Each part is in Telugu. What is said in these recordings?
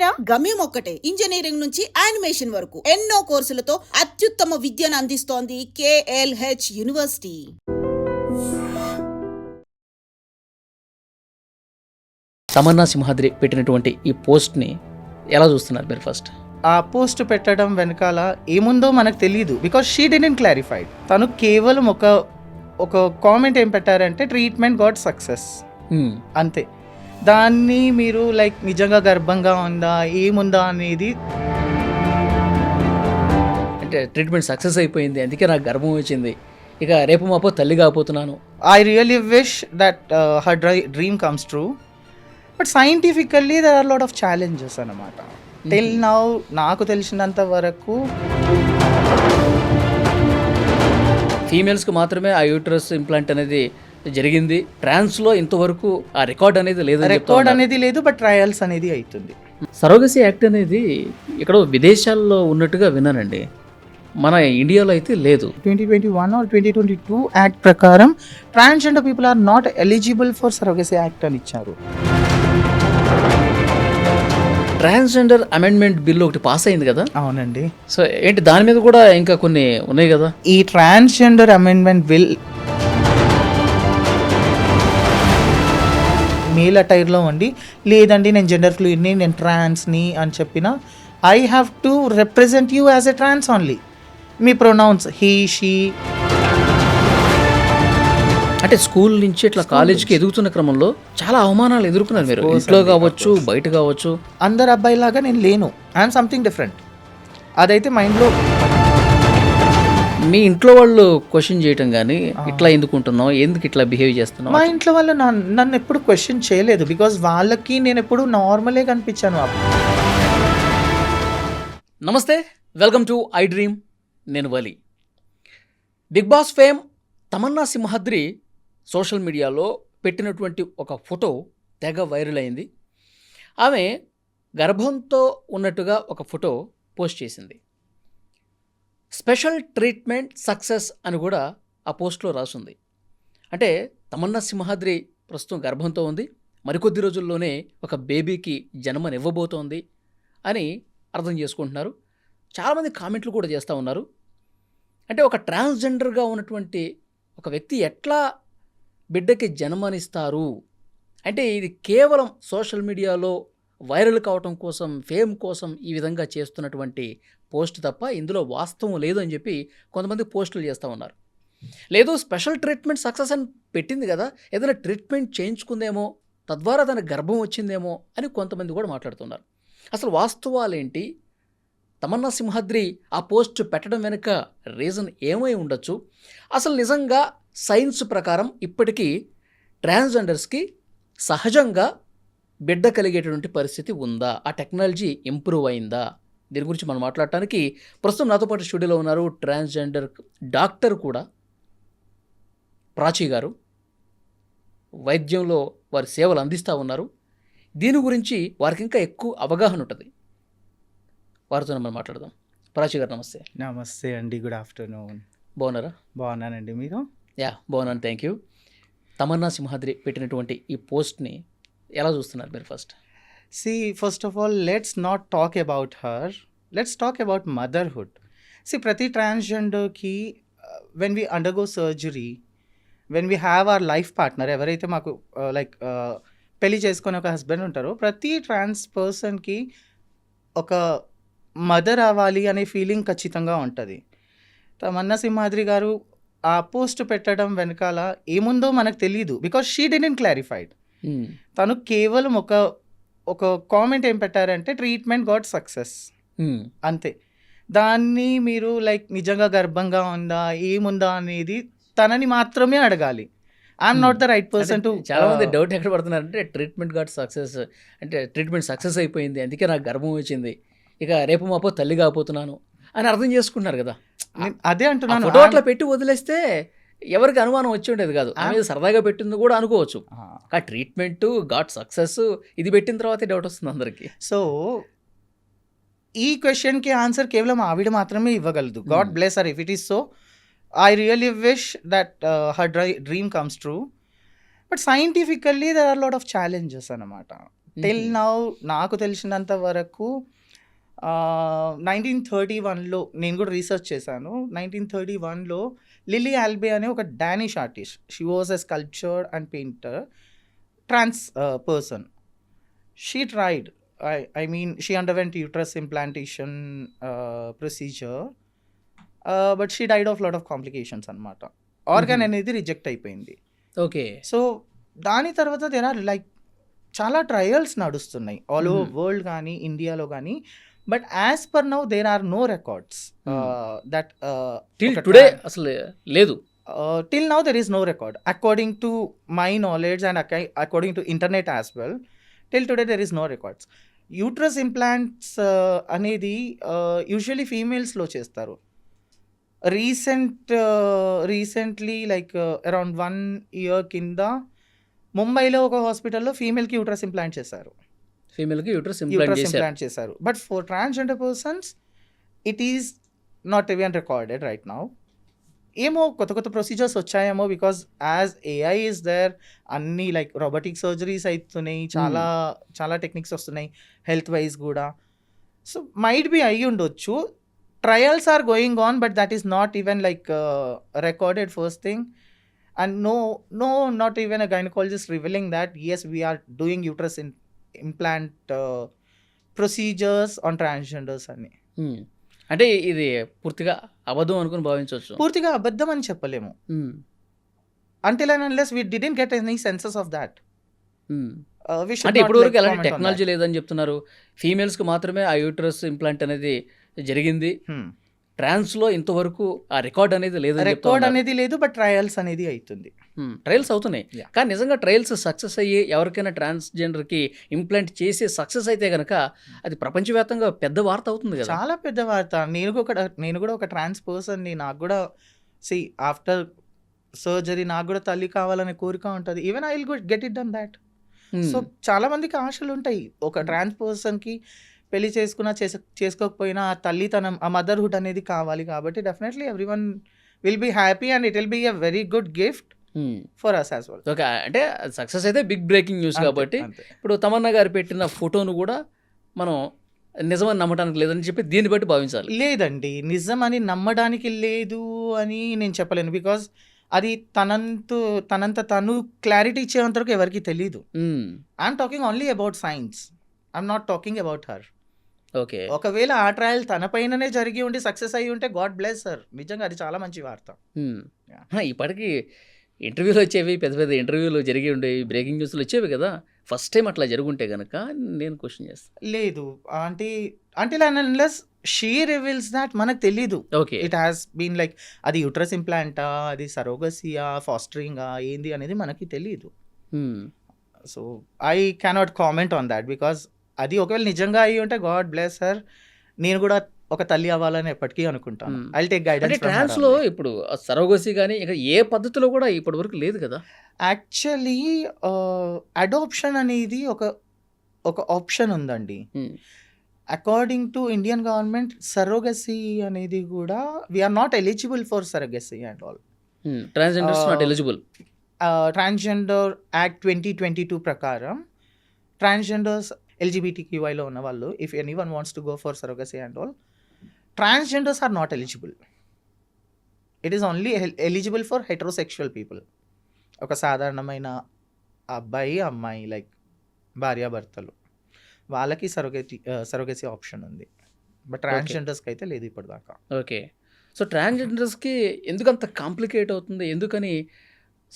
ఒకటేనా? గమ్యం ఒక్కటే. ఇంజనీరింగ్ నుంచి యానిమేషన్ వరకు ఎన్నో కోర్సులతో అత్యుత్తమ విద్యను అందిస్తోంది KLH యూనివర్సిటీ. తమన్నా సింహాద్రి పెట్టినటువంటి ఈ పోస్ట్ని ఎలా చూస్తున్నారు మీరు? ఫస్ట్ ఆ పోస్ట్ పెట్టడం వెనకాల ఏముందో మనకు తెలియదు, బికాస్ షీ డిడెంట్ క్లారిఫైడ్. తను కేవలం ఒక కామెంట్ ఏం పెట్టారంటే ట్రీట్మెంట్ గాట్ సక్సెస్ అంతే. దాన్ని మీరు లైక్ నిజంగా గర్భంగా ఉందా ఏముందా అనేది, అంటే ట్రీట్మెంట్ సక్సెస్ అయిపోయింది, అందుకే నాకు గర్భం వచ్చింది, ఇక రేపు మాపో తల్లి కాబోతున్నాను. I really wish that her dream comes true. But scientifically there are lot of challenges అన్నమాట. టిల్ నౌ నాకు తెలిసినంత వరకు ఫీమేల్స్కి మాత్రమే ఆ యూటరస్ ఇంప్లాంట్ అనేది జరిగింది. ట్రాన్స్లో ఇంతవరకు ఆ రికార్డ్ అనేది లేదు, బట్ ట్రయల్స్ అనేది అవుతుంది. సరోగసీ యాక్ట్ అనేది ఇక్కడ విదేశాల్లో ఉన్నట్టుగా విన్నానండి, మన ఇండియాలో అయితే లేదు. 2021 or 2022 యాక్ట్ ప్రకారం transgender people are not eligible for surrogacy act అని ఇచ్చారు. ట్రాన్స్జెండర్ అమెండ్మెంట్ బిల్ ఒకటి పాస్ అయింది కదా? అవునండి. సో ఏంటి దాని మీద కూడా ఇంకా కొన్ని ఉన్నాయి కదా? ఈ ట్రాన్స్జెండర్ అమెండ్మెంట్ బిల్ మేల్ అటైర్లో ఉండి, లేదండి నేను జెండర్ ఫ్లూయిడ్ని, నేను ట్రాన్స్ని అని చెప్పిన, I have to represent you as a trans only. మీ ప్రొనౌన్స్ హీ, షీ. అంటే స్కూల్ నుంచి ఇట్లా కాలేజ్కి ఎదుగుతున్న క్రమంలో చాలా అవమానాలు ఎదుర్కొన్నారు మీరు, ఇంట్లో కావచ్చు బయట కావచ్చు. అందరు అబ్బాయిలాగా నేను లేను, ఐఎమ్ సంథింగ్ డిఫరెంట్. అదైతే మైండ్లో మీ ఇంట్లో వాళ్ళు క్వశ్చన్ చేయటం కానీ, ఇట్లా ఎందుకుంటున్నావు, ఎందుకు ఇట్లా బిహేవ్ చేస్తున్నావు? మా ఇంట్లో వాళ్ళు నన్ను ఎప్పుడు క్వశ్చన్ చేయలేదు, బికాజ్ వాళ్ళకి నేను ఎప్పుడు నార్మలే కనిపించాను. నమస్తే, వెల్కమ్ టు ఐ డ్రీమ్. నేను Vali. Big boss fame Tamanna Simhadri social మీడియాలో పెట్టినటువంటి ఒక ఫోటో తెగ వైరల్ అయింది. ఆమె గర్భంతో ఉన్నట్టుగా ఒక ఫోటో పోస్ట్ చేసింది. స్పెషల్ ట్రీట్మెంట్ సక్సెస్ అని కూడా ఆ పోస్ట్లో రాసుంది. అంటే తమన్నా సింహాద్రి ప్రస్తుతం గర్భంతో ఉంది, మరికొద్ది రోజుల్లోనే ఒక బేబీకి జన్మనివ్వబోతోంది అని అర్థం చేసుకుంటున్నారు. చాలామంది కామెంట్లు కూడా చేస్తూ ఉన్నారు. అంటే ఒక ట్రాన్స్జెండర్గా ఉన్నటువంటి ఒక వ్యక్తి ఎట్లా బిడ్డకి జన్మనిస్తారు అంటే, ఇది కేవలం సోషల్ మీడియాలో వైరల్ కావటం కోసం, ఫేమ్ కోసం ఈ విధంగా చేస్తున్నటువంటి పోస్ట్ తప్ప ఇందులో వాస్తవం లేదు అని చెప్పి కొంతమంది పోస్టులు చేస్తూ ఉన్నారు. లేదు స్పెషల్ ట్రీట్మెంట్ సక్సెస్ అని పెట్టింది కదా, ఏదైనా ట్రీట్మెంట్ చేయించుకుందేమో, తద్వారా తన గర్భం వచ్చిందేమో అని కొంతమంది కూడా మాట్లాడుతున్నారు. అసలు వాస్తవాలేంటి? తమన్నా సింహాద్రి ఆ పోస్ట్ పెట్టడం వెనుక రీజన్ ఏమై ఉండొచ్చు? అసలు నిజంగా సైన్స్ ప్రకారం ఇప్పటికీ ట్రాన్స్జెండర్స్కి సహజంగా బిడ్డ కలిగేటటువంటి పరిస్థితి ఉందా? ఆ టెక్నాలజీ ఇంప్రూవ్ అయిందా? దీని గురించి మనం మాట్లాడటానికి ప్రస్తుతం నాతో పాటు స్టూడియోలో ఉన్నారు ట్రాన్స్జెండర్ డాక్టర్ కూడా, ప్రాచీ గారు. వైద్యంలో వారి సేవలు అందిస్తూ ఉన్నారు. దీని గురించి వారికి ఇంకా ఎక్కువ అవగాహన ఉంటుంది. వారితో మనం మాట్లాడదాం. ప్రాచీ గారు నమస్తే. నమస్తే అండి, గుడ్ ఆఫ్టర్నూన్. బాగున్నారా? బాగున్నానండి, మీరు? బాగున్నాను, థ్యాంక్ యూ. తమన్నా సింహాద్రి పెట్టినటువంటి ఈ పోస్ట్ని ఎలా చూస్తున్నారు మీరు? First of all let's not talk about her, let's talk about motherhood. ప్రతి ట్రాన్స్జెండర్కి when we undergo surgery, when we have our life partner, ఎవరైతే మాకు పెళ్లి చేసుకొని ఒక హస్బెండ్ ఉంటారో, ప్రతి ట్రాన్స్ పర్సన్కి ఒక మదర్ అవ్వాలి అనే ఫీలింగ్ ఖచ్చితంగా ఉంటుంది. తమన్నా సింహాద్రి గారు ఆ పోస్ట్ పెట్టడం వెనకాల ఏముందో మనకు తెలియదు, బికాస్ షీ డిడెంట్ క్లారిఫైడ్. తను కేవలం ఒక కామెంట్ ఏం పెట్టారంటే ట్రీట్మెంట్ గాట్ సక్సెస్ అంతే. దాన్ని మీరు లైక్ నిజంగా గర్భంగా ఉందా ఏముందా అనేది తనని మాత్రమే అడగాలి. I'm not the right person to. చాలా మంది డౌట్ ఎక్కడ పడుతున్నారంటే ట్రీట్మెంట్ గాట్ సక్సెస్ అంటే ట్రీట్మెంట్ సక్సెస్ అయిపోయింది, అందుకే నాకు గర్భం వచ్చింది, ఇక రేపు మాపో తల్లి కాబోతున్నాను అని అర్థం చేసుకుంటున్నారు కదా. అదే అంటున్నాను. ఫోటో అట్లా పెట్టి వదిలేస్తే ఎవరికి అనుమానం వచ్చి ఉండేది కాదు. ఆమె సరదాగా పెట్టింది కూడా అనుకోవచ్చు. ఆ ట్రీట్మెంట్ గాట్ సక్సెస్ ఇది పెట్టిన తర్వాతే డౌట్ వస్తుంది అందరికి. సో ఈ క్వశ్చన్కి ఆన్సర్ కేవలం ఆవిడ మాత్రమే ఇవ్వగలదు. God bless her if it is so. I really wish that her dream comes true. But scientifically there are lot of challenges అన్నమాట. టిల్ నౌ నాకు తెలిసినంత వరకు 1931లో నేను కూడా రీసెర్చ్ చేశాను. 1931లో లిలీ ఆల్బే అనే ఒక Danish artist, she was a sculpture and painter, trans person. She tried, I mean, she underwent uterus implantation procedure, but she died of lot of complications అనమాట. ఆర్గాన్ అనేది రిజెక్ట్ అయిపోయింది. ఓకే. సో దాని తర్వాత దేర్ ఆర్ లైక్ చాలా ట్రయల్స్ నడుస్తున్నాయి ఆల్ ఓవర్ వరల్డ్ కానీ ఇండియాలో కానీ. But as per now there are no records that till today అసలు లేదు. Till now there is no record according to my knowledge and according to internet as well. Till today there is no records. Uterus implants అనేది యూజువలీ ఫీమేల్స్లో చేస్తారు. రీసెంట్లీ లైక్ అరౌండ్ 1 year కింద ముంబైలో ఒక హాస్పిటల్లో ఫీమేల్కి యూట్రస్ ఇంప్లాంట్ చేశారు. ఫీమేల్కి యూట్రస్ ఇంప్లాంట్ చేశారు. But for transgender persons it is not even recorded right now. ఏమో కొత్త కొత్త ప్రొసీజర్స్ వచ్చాయేమో, because as AI is there, అన్నీ లైక్ రోబోటిక్ సర్జరీస్ అవుతున్నాయి, చాలా చాలా టెక్నిక్స్ వస్తున్నాయి హెల్త్ వైజ్ కూడా. సో మైట్ బి అయ్యి ఉండొచ్చు. Trials are going on, but that is not even like recorded first thing. And not even a gynaecologist revealing that yes we are doing uterus implant procedures on transgenders అని. అంటే ఇది పూర్తిగా అబద్ధం అనుకుని భావించవచ్చు. పూర్తిగా అబద్ధం అని చెప్పలేము. Until and unless we didn't get any senses of that. We should అంటే not ఇప్పటి వరకు like ఎలాంటి comment on టెక్నాలజీ that. లేదని చెప్తున్నారు. ఫీమేల్స్కి మాత్రమే ఆ యూట్రస్ ఇంప్లాంట్ అనేది జరిగింది. Hmm. ట్రాన్స్లో ఇంతవరకు ఆ రికార్డ్ అనేది లేదని రికార్డ్ అనేది లేదు, బట్ ట్రయల్స్ అనేది అవుతుంది. ట్రయల్స్ అవుతున్నాయి. Yeah. కానీ నిజంగా ట్రయల్స్ సక్సెస్ అయ్యి ఎవరికైనా ట్రాన్స్జెండర్కి ఇంప్లాంట్ చేసి సక్సెస్ అయితే కనుక అది ప్రపంచవ్యాప్తంగా పెద్ద వార్త అవుతుంది కదా. చాలా పెద్ద వార్త. నేను కూడా ఒక ట్రాన్స్ పర్సన్ని. నాకు కూడా ఆఫ్టర్ సర్జరీ నాకు కూడా తల్లి కావాలనే కోరిక ఉంటుంది. Even I will get it done that. So చాలా మందికి ఆశలు ఉంటాయి. ఒక ట్రాన్స్ పర్సన్కి పెళ్లి చేసుకున్నా చేసుకోకపోయినా ఆ తల్లితనం, ఆ మదర్హుడ్ అనేది కావాలి. కాబట్టి definitely everyone will be happy and it will be a very good gift for us as well. Okay. అంటే సక్సెస్ అయితే బిగ్ బ్రేకింగ్ న్యూస్ కాబట్టి ఇప్పుడు తమన్నా గారు పెట్టిన ఫోటోను కూడా మనం నిజమని నమ్మడానికి లేదని చెప్పి దీన్ని బట్టి భావించాలి. లేదండి, నిజం అని నమ్మడానికి లేదు అని నేను చెప్పలేను. బికాజ్ అది తనంత తను క్లారిటీ ఇచ్చేంత వరకు ఎవరికి తెలీదు. I'm talking only about science, I'm not talking about her. Okay. ఒకవేళ ఆ ట్రయల్ తన పైననే జరిగి ఉండి సక్సెస్ అయ్యి ఉంటే గాడ్ బ్లెస్ సర్. నిజంగా అది చాలా మంచి వార్త. ఇప్పటికీ ఇంటర్వ్యూలు వచ్చేవి, పెద్ద పెద్ద ఇంటర్వ్యూలు జరిగి ఉండేవి, బ్రేకింగ్ న్యూస్లు వచ్చేవి కదా. ఫస్ట్ టైం అట్లా జరుగుంటే కనుక నేను క్వశ్చన్ చేస్తాను. లేదు అంటే అన్లెస్ షీ రివీల్స్ దాట్ మనకు తెలీదు. Okay. It has been like అది యూట్రస్ ఇంప్లాంటా, అది సరోగసియా, ఫాస్టరింగా ఏంది అనేది మనకి తెలీదు. So I cannot comment on that because అది ఒకవేళ నిజంగా అయ్యి ఉంటే గాడ్ బ్లెస్ సర్. నేను కూడా ఒక తల్లి అవ్వాలని ఎప్పటికీ అనుకుంటాను. ఐ విల్ టేక్ అంటే గైడెన్స్. ట్రాన్స్లో ఇప్పుడు సరోగసి కానీ ఇక ఏ పద్ధతిలో కూడా ఇప్పటి వరకు లేదు కదా. యాక్చువల్లీ అడాప్షన్ అనేది ఒక ఆప్షన్ ఉందండి. According to Indian government surrogacy అనేది కూడా we are not eligible for surrogacy and all. Transgenders not eligible. Transgender act 2022 ప్రకారం ట్రాన్స్జెండర్స్ LGBTQIలో ఉన్న వాళ్ళు, if anyone wants to go for surrogacy and all, transgenders are not eligible. It is only eligible for heterosexual people. ఒక సాధారణమైన అబ్బాయి అమ్మాయి లైక్ భార్యాభర్తలు, వాళ్ళకి సరోగసీ ఆప్షన్ ఉంది. బట్ ట్రాన్స్జెండర్స్కి అయితే లేదు ఇప్పటిదాకా. ఓకే. సో ట్రాన్స్జెండర్స్కి ఎందుకంత కాంప్లికేట్ అవుతుంది, ఎందుకని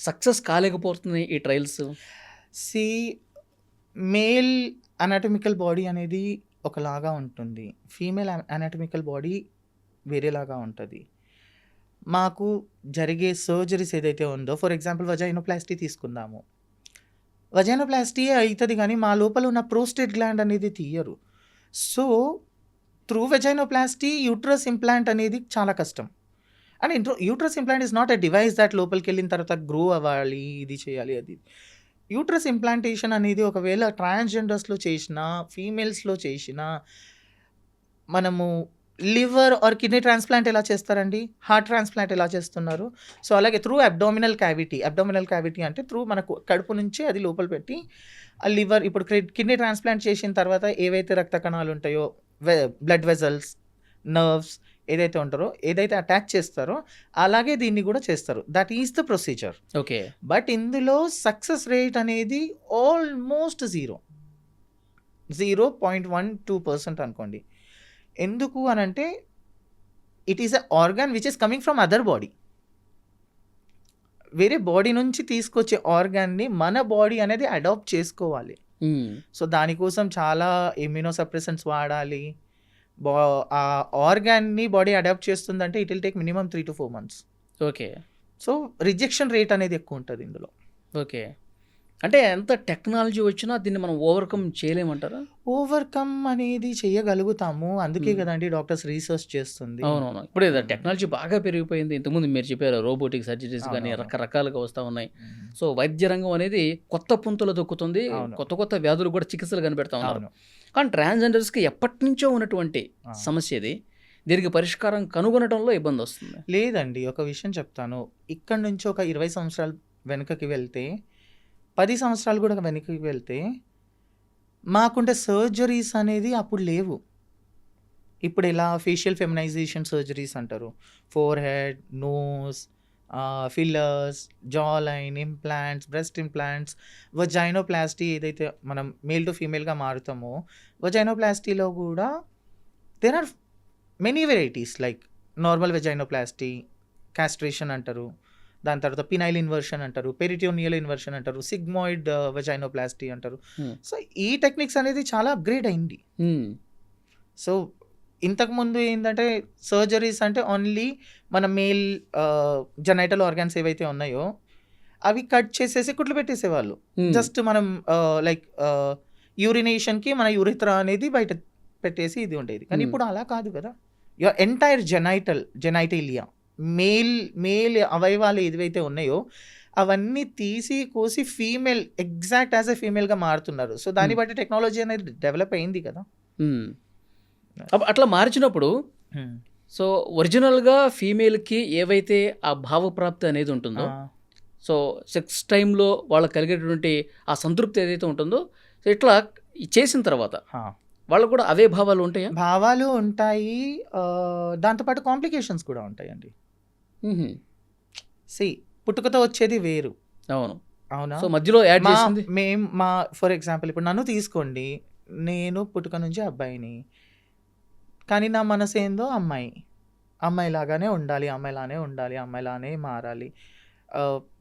సక్సెస్ కాలేకపోతున్నాయి ఈ trials? See male anatomical body అనేది ఒకలాగా ఉంటుంది, ఫీమేల్ అనాటమికల్ బాడీ వేరేలాగా ఉంటుంది. మాకు జరిగే సర్జరీస్ ఏదైతే ఉందో, ఫర్ ఎగ్జాంపుల్ వజైనోప్లాస్టీ తీసుకుందాము. వజైనోప్లాస్టీ అవుతుంది కానీ మా లోపల ఉన్న ప్రోస్టేట్ గ్లాండ్ అనేది తీయరు. So through vaginoplasty uterus implant అనేది చాలా కష్టం. And uterus implant is not a device that లోపలికి వెళ్ళిన తర్వాత గ్రో అవ్వాలి, ఇది చేయాలి అది. యూట్రస్ ఇంప్లాంటేషన్ అనేది ఒకవేళ ట్రాన్స్జెండర్స్లో చేసినా ఫీమేల్స్లో చేసినా మనము లివర్ ఆర్ కిడ్నీ ట్రాన్స్ప్లాంట్ ఎలా చేస్తారండి, హార్ట్ ట్రాన్స్ప్లాంట్ ఎలా చేస్తున్నారు. సో అలాగే త్రూ అబ్డామినల్ క్యావిటీ అంటే త్రూ మనకు కడుపు నుంచి అది లోపల పెట్టి ఆ లివర్ ఇప్పుడు కిడ్నీ ట్రాన్స్ప్లాంట్ చేసిన తర్వాత ఏవైతే రక్త కణాలు ఉంటాయో, బ్లడ్ వెజల్స్, నర్వ్స్ ఏదైతే ఉంటారో, ఏదైతే అటాచ్ చేస్తారో అలాగే దీన్ని కూడా చేస్తారు. That is the procedure. Okay. But ఇందులో సక్సెస్ రేట్ అనేది ఆల్మోస్ట్ 0.12% అనుకోండి. ఎందుకు అని అంటే it is a organ which is coming from other body. వేరే బాడీ నుంచి తీసుకొచ్చే ఆర్గాన్ని మన బాడీ అనేది అడాప్ట్ చేసుకోవాలి. సో దానికోసం చాలా ఇమ్యూనోసప్రెసెంట్స్ వాడాలి. ఆ ఆర్గాన్ని బాడీ అడాప్ట్ చేస్తుందంటే it will take minimum 3 to 4 months. Okay. So rejection rate అనేది ఎక్కువ ఉంటుంది ఇందులో. ఓకే. అంటే ఎంత టెక్నాలజీ వచ్చినా దీన్ని మనం ఓవర్కమ్ చేయలేమంటారా? ఓవర్కమ్ అనేది చేయగలుగుతాము. అందుకే కదండి డాక్టర్స్ రీసెర్చ్ చేస్తుంది. అవునవును. ఇప్పుడు టెక్నాలజీ బాగా పెరిగిపోయింది. ఇంతకుముందు మీరు చెప్పారు రోబోటిక్ సర్జరీస్ కానీ అవునవును. రకరకాలుగా వస్తూ ఉన్నాయి. సో వైద్య రంగం అనేది కొత్త పుంతలు దొక్కుతుంది. అవును. కొత్త కొత్త వ్యాధులు కూడా చికిత్సలు కనిపెడతా ఉన్నారు. అవును. కానీ ట్రాన్స్జెండర్స్కి ఎప్పటి నుంచో ఉన్నటువంటి ఆ. సమస్య ఇది. దీనికి పరిష్కారం కనుగొనడంలో ఇబ్బంది వస్తుంది. లేదండి, ఒక విషయం చెప్తాను. ఇక్కడ నుంచి ఒక 20 సంవత్సరాలు వెనుకకి వెళ్తే, 10 సంవత్సరాలు కూడా వెనుకకి వెళ్తే మాకుండే సర్జరీస్ అనేది అప్పుడు లేవు. ఇప్పుడు ఇలా ఫేషియల్ ఫెమినైజేషన్ సర్జరీస్ అంటారు. Forehead, nose, fillers, jaw line, implants, breast implants, vaginoplasty ఏదైతే మనం మేల్ టు ఫీమేల్గా మారుతామో, వజైనోప్లాస్టీలో కూడా there are many varieties like normal vaginoplasty, castration అంటారు, దాని తర్వాత పినైల్ ఇన్వర్షన్ అంటారు, పెరిటోనియల్ ఇన్వర్షన్ అంటారు, సిగ్మాయిడ్ వెజైనోప్లాస్టీ అంటారు. Hmm. సో ఈ టెక్నిక్స్ అనేది చాలా అప్గ్రేడ్ అయింది. సో ఇంతకుముందు ఏంటంటే సర్జరీస్ అంటే ఓన్లీ మన మేల్ జెనైటల్ ఆర్గాన్స్ ఏవైతే ఉన్నాయో అవి కట్ చేసేసి కుట్లు పెట్టేసేవాళ్ళు. జస్ట్ మనం లైక్ యూరినేషన్కి మన యూరిథ్రా అనేది బయట పెట్టేసి ఇది ఉండేది. కానీ ఇప్పుడు అలా కాదు కదా. యువర్ ఎంటైర్ జెనైటేలియా మేల్ అవయవాలు ఏవైతే ఉన్నాయో అవన్నీ తీసి కోసి ఫీమేల్ ఎగ్జాక్ట్ యాజ్ ఎ ఫీమేల్గా మారుతున్నారు. సో దాన్ని బట్టి టెక్నాలజీ అనేది డెవలప్ అయింది కదా. అట్లా మార్చినప్పుడు సో ఒరిజినల్గా ఫీమేల్కి ఏవైతే ఆ భావప్రాప్తి అనేది ఉంటుందో, సో సెక్స్ టైంలో వాళ్ళకి కలిగేటువంటి ఆ సంతృప్తి ఏదైతే ఉంటుందో, సో ఇట్లా చేసిన తర్వాత వాళ్ళకు కూడా అవే భావాలు ఉంటాయా? భావాలు ఉంటాయి, దాంతోపాటు కాంప్లికేషన్స్ కూడా ఉంటాయండి. పుట్టుకతో వచ్చేది వేరు. అవును. అవునా? సో మధ్యలో యాడ్ చేసింది మా ఫర్ ఎగ్జాంపుల్ ఇప్పుడు నన్ను తీసుకోండి, నేను పుట్టుక నుంచి అబ్బాయిని, కానీ నా మనసు ఏందో అమ్మాయిలాగానే ఉండాలి, అమ్మాయిలానే మారాలి.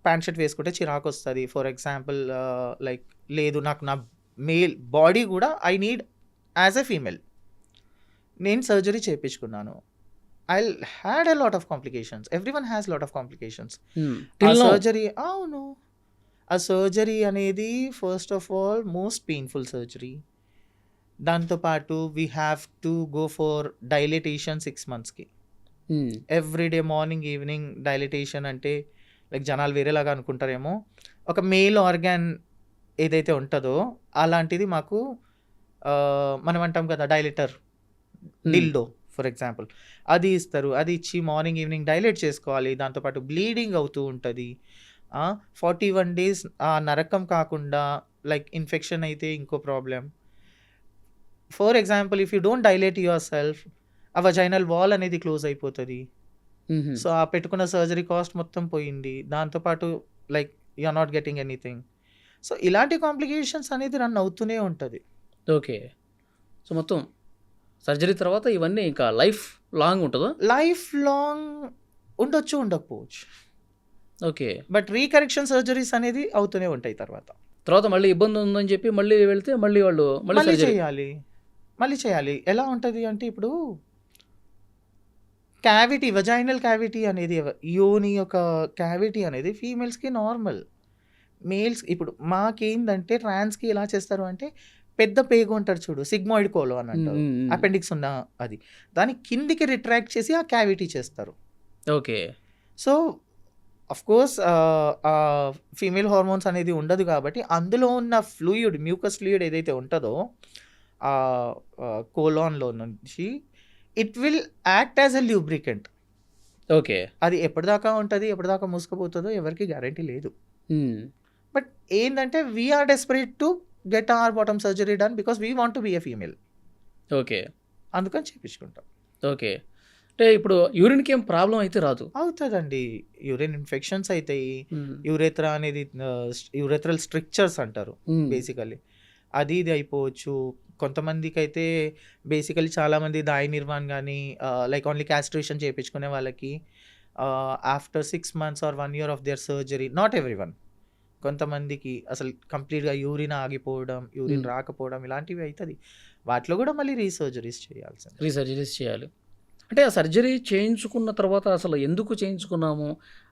ప్యాంట్ షర్ట్ వేసుకుంటే చిరాకు వస్తుంది ఫర్ ఎగ్జాంపుల్. లైక్ లేదు, నాకు నా మేల్ బాడీ కూడా I need as a female. నేను సర్జరీ చేయించుకున్నాను. I had a lot of complications. Everyone has lot of complications. Surgery, అవును, ఆ సర్జరీ అనేది first of all most painful surgery. దాంతోపాటు we have to go for dilatation 6 monthsకి. ఎవ్రీడే మార్నింగ్ ఈవినింగ్ డైలిటేషన్ అంటే లైక్ జనాలు వేరేలాగా అనుకుంటారేమో. ఒక మేల్ ఆర్గాన్ ఏదైతే ఉంటుందో అలాంటిది మాకు మనం అంటాం కదా డైలేటర్, డిల్డో ఫర్ ఎగ్జాంపుల్, అది ఇస్తారు. అది ఇచ్చి మార్నింగ్ ఈవినింగ్ డైలేట్ చేసుకోవాలి. దాంతోపాటు బ్లీడింగ్ అవుతూ ఉంటుంది. 41 days ఆ నరకం కాకుండా లైక్ ఇన్ఫెక్షన్ అయితే ఇంకో problem. For example if you don't dilate your self, ఆ వజైనల్ వాల్ అనేది క్లోజ్ అయిపోతుంది. సో ఆ పెట్టుకున్న సర్జరీ కాస్ట్ మొత్తం పోయింది. దాంతోపాటు like you are not getting anything. So ఇలాంటి కాంప్లికేషన్స్ అనేది రన్ అవుతూనే ఉంటుంది. ఓకే. సో మొత్తం సర్జరీ తర్వాత ఇవన్నీ ఇంకా లైఫ్ లాంగ్ ఉంటుందా? లైఫ్ లాంగ్ ఉండొచ్చు, ఉండకపోవచ్చు. ఓకే. బట్ రీకరెక్షన్ సర్జరీస్ అనేది అవుతూనే ఉంటాయి. తర్వాత మళ్ళీ ఇబ్బంది ఉందని చెప్పి మళ్ళీ వెళ్తే మళ్ళీ వాళ్ళు మళ్ళీ చేయాలి. ఎలా ఉంటుంది అంటే ఇప్పుడు క్యావిటీ, వజైనల్ క్యావిటీ అనేది యోని యొక్క క్యావిటీ అనేది ఫీమేల్స్కి నార్మల్. మేల్స్ ఇప్పుడు మాకేందంటే ట్రాన్స్కి ఎలా చేస్తారు అంటే పెద్ద పేగు అంటారు చూడు, సిగ్మాయిడ్ కోలో అని అంటారు, అపెండిక్స్ ఉన్న అది, దాని కిందికి రిట్రాక్ట్ చేసి ఆ క్యావిటీ చేస్తారు. Okay. So of course female hormones అనేది ఉండదు కాబట్టి అందులో ఉన్న ఫ్లూయిడ్, మ్యూకస్ ఫ్లూయిడ్ ఏదైతే ఉంటుందో ఆ కోలాన్లో నుంచి it will act as a lubricant. Okay. అది ఎప్పటిదాకా ఉంటుంది, ఎప్పటిదాకా మూసుకుపోతుందో ఎవరికి గ్యారంటీ లేదు. బట్ ఏంటంటే we're desperate to get our bottom surgery done because we want to be a female. Okay. అందుకని చేయించుకుంటాం. ఓకే. అంటే ఇప్పుడు యూరిన్కి ఏం ప్రాబ్లం అయితే రాదు. అవుతుందండి, యూరిన్ ఇన్ఫెక్షన్స్ అవుతాయి. యూరెత్రా అనేది యూరెథ్రల్ స్ట్రిక్చర్స్ అంటారు బేసికలీ, అది ఇది అయిపోవచ్చు. కొంతమందికి అయితే బేసికలీ చాలామంది దాయ నిర్మాణ్ కానీ లైక్ ఓన్లీ క్యాస్ట్రేషన్ చేయించుకునే వాళ్ళకి after 6 months or 1 year of their surgery, not every one, కొంతమందికి అసలు కంప్లీట్గా యూరిన్ ఆగిపోవడం, యూరిన్ రాకపోవడం ఇలాంటివి అవుతుంది. వాటిలో కూడా మళ్ళీ రీసర్జరీస్ చేయాల్సింది. రీసర్జరీస్ చేయాలి. అంటే ఆ సర్జరీ చేయించుకున్న తర్వాత అసలు ఎందుకు చేయించుకున్నాము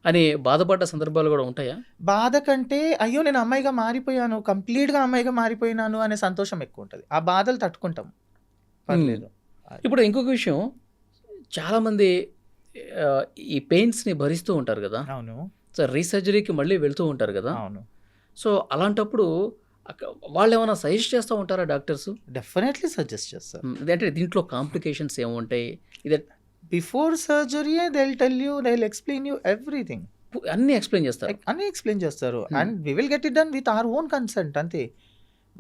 అని బాధపడ్డ సందర్భాలు కూడా ఉంటాయా? బాధ కంటే అయ్యో నేను అమ్మాయిగా మారిపోయాను, కంప్లీట్గా అమ్మాయిగా మారిపోయినాను అనే సంతోషం ఎక్కువ ఉంటుంది. ఆ బాధలు తట్టుకుంటాం, పర్లేదు. ఇప్పుడు ఇంకొక విషయం, చాలామంది ఈ పెయిన్స్ని భరిస్తూ ఉంటారు కదా. అవును. సో రీసర్జరీకి మళ్ళీ వెళ్తూ ఉంటారు కదా. అవును, సో అలాంటప్పుడు వాళ్ళు ఏమైనా సజెస్ట్ చేస్తూ ఉంటారా డాక్టర్స్? డెఫినెట్లీ సజెస్ట్ చేస్తారు. అంటే దీంట్లో కాంప్లికేషన్స్ ఏముంటాయి, ఇదే before surgery they will tell you, they will explain you everything, అన్నీ ఎక్స్ప్లెయిన్ చేస్తారు. అన్నీ ఎక్స్ప్లెయిన్ చేస్తారు. And we will get it done with our own consent. అంతే,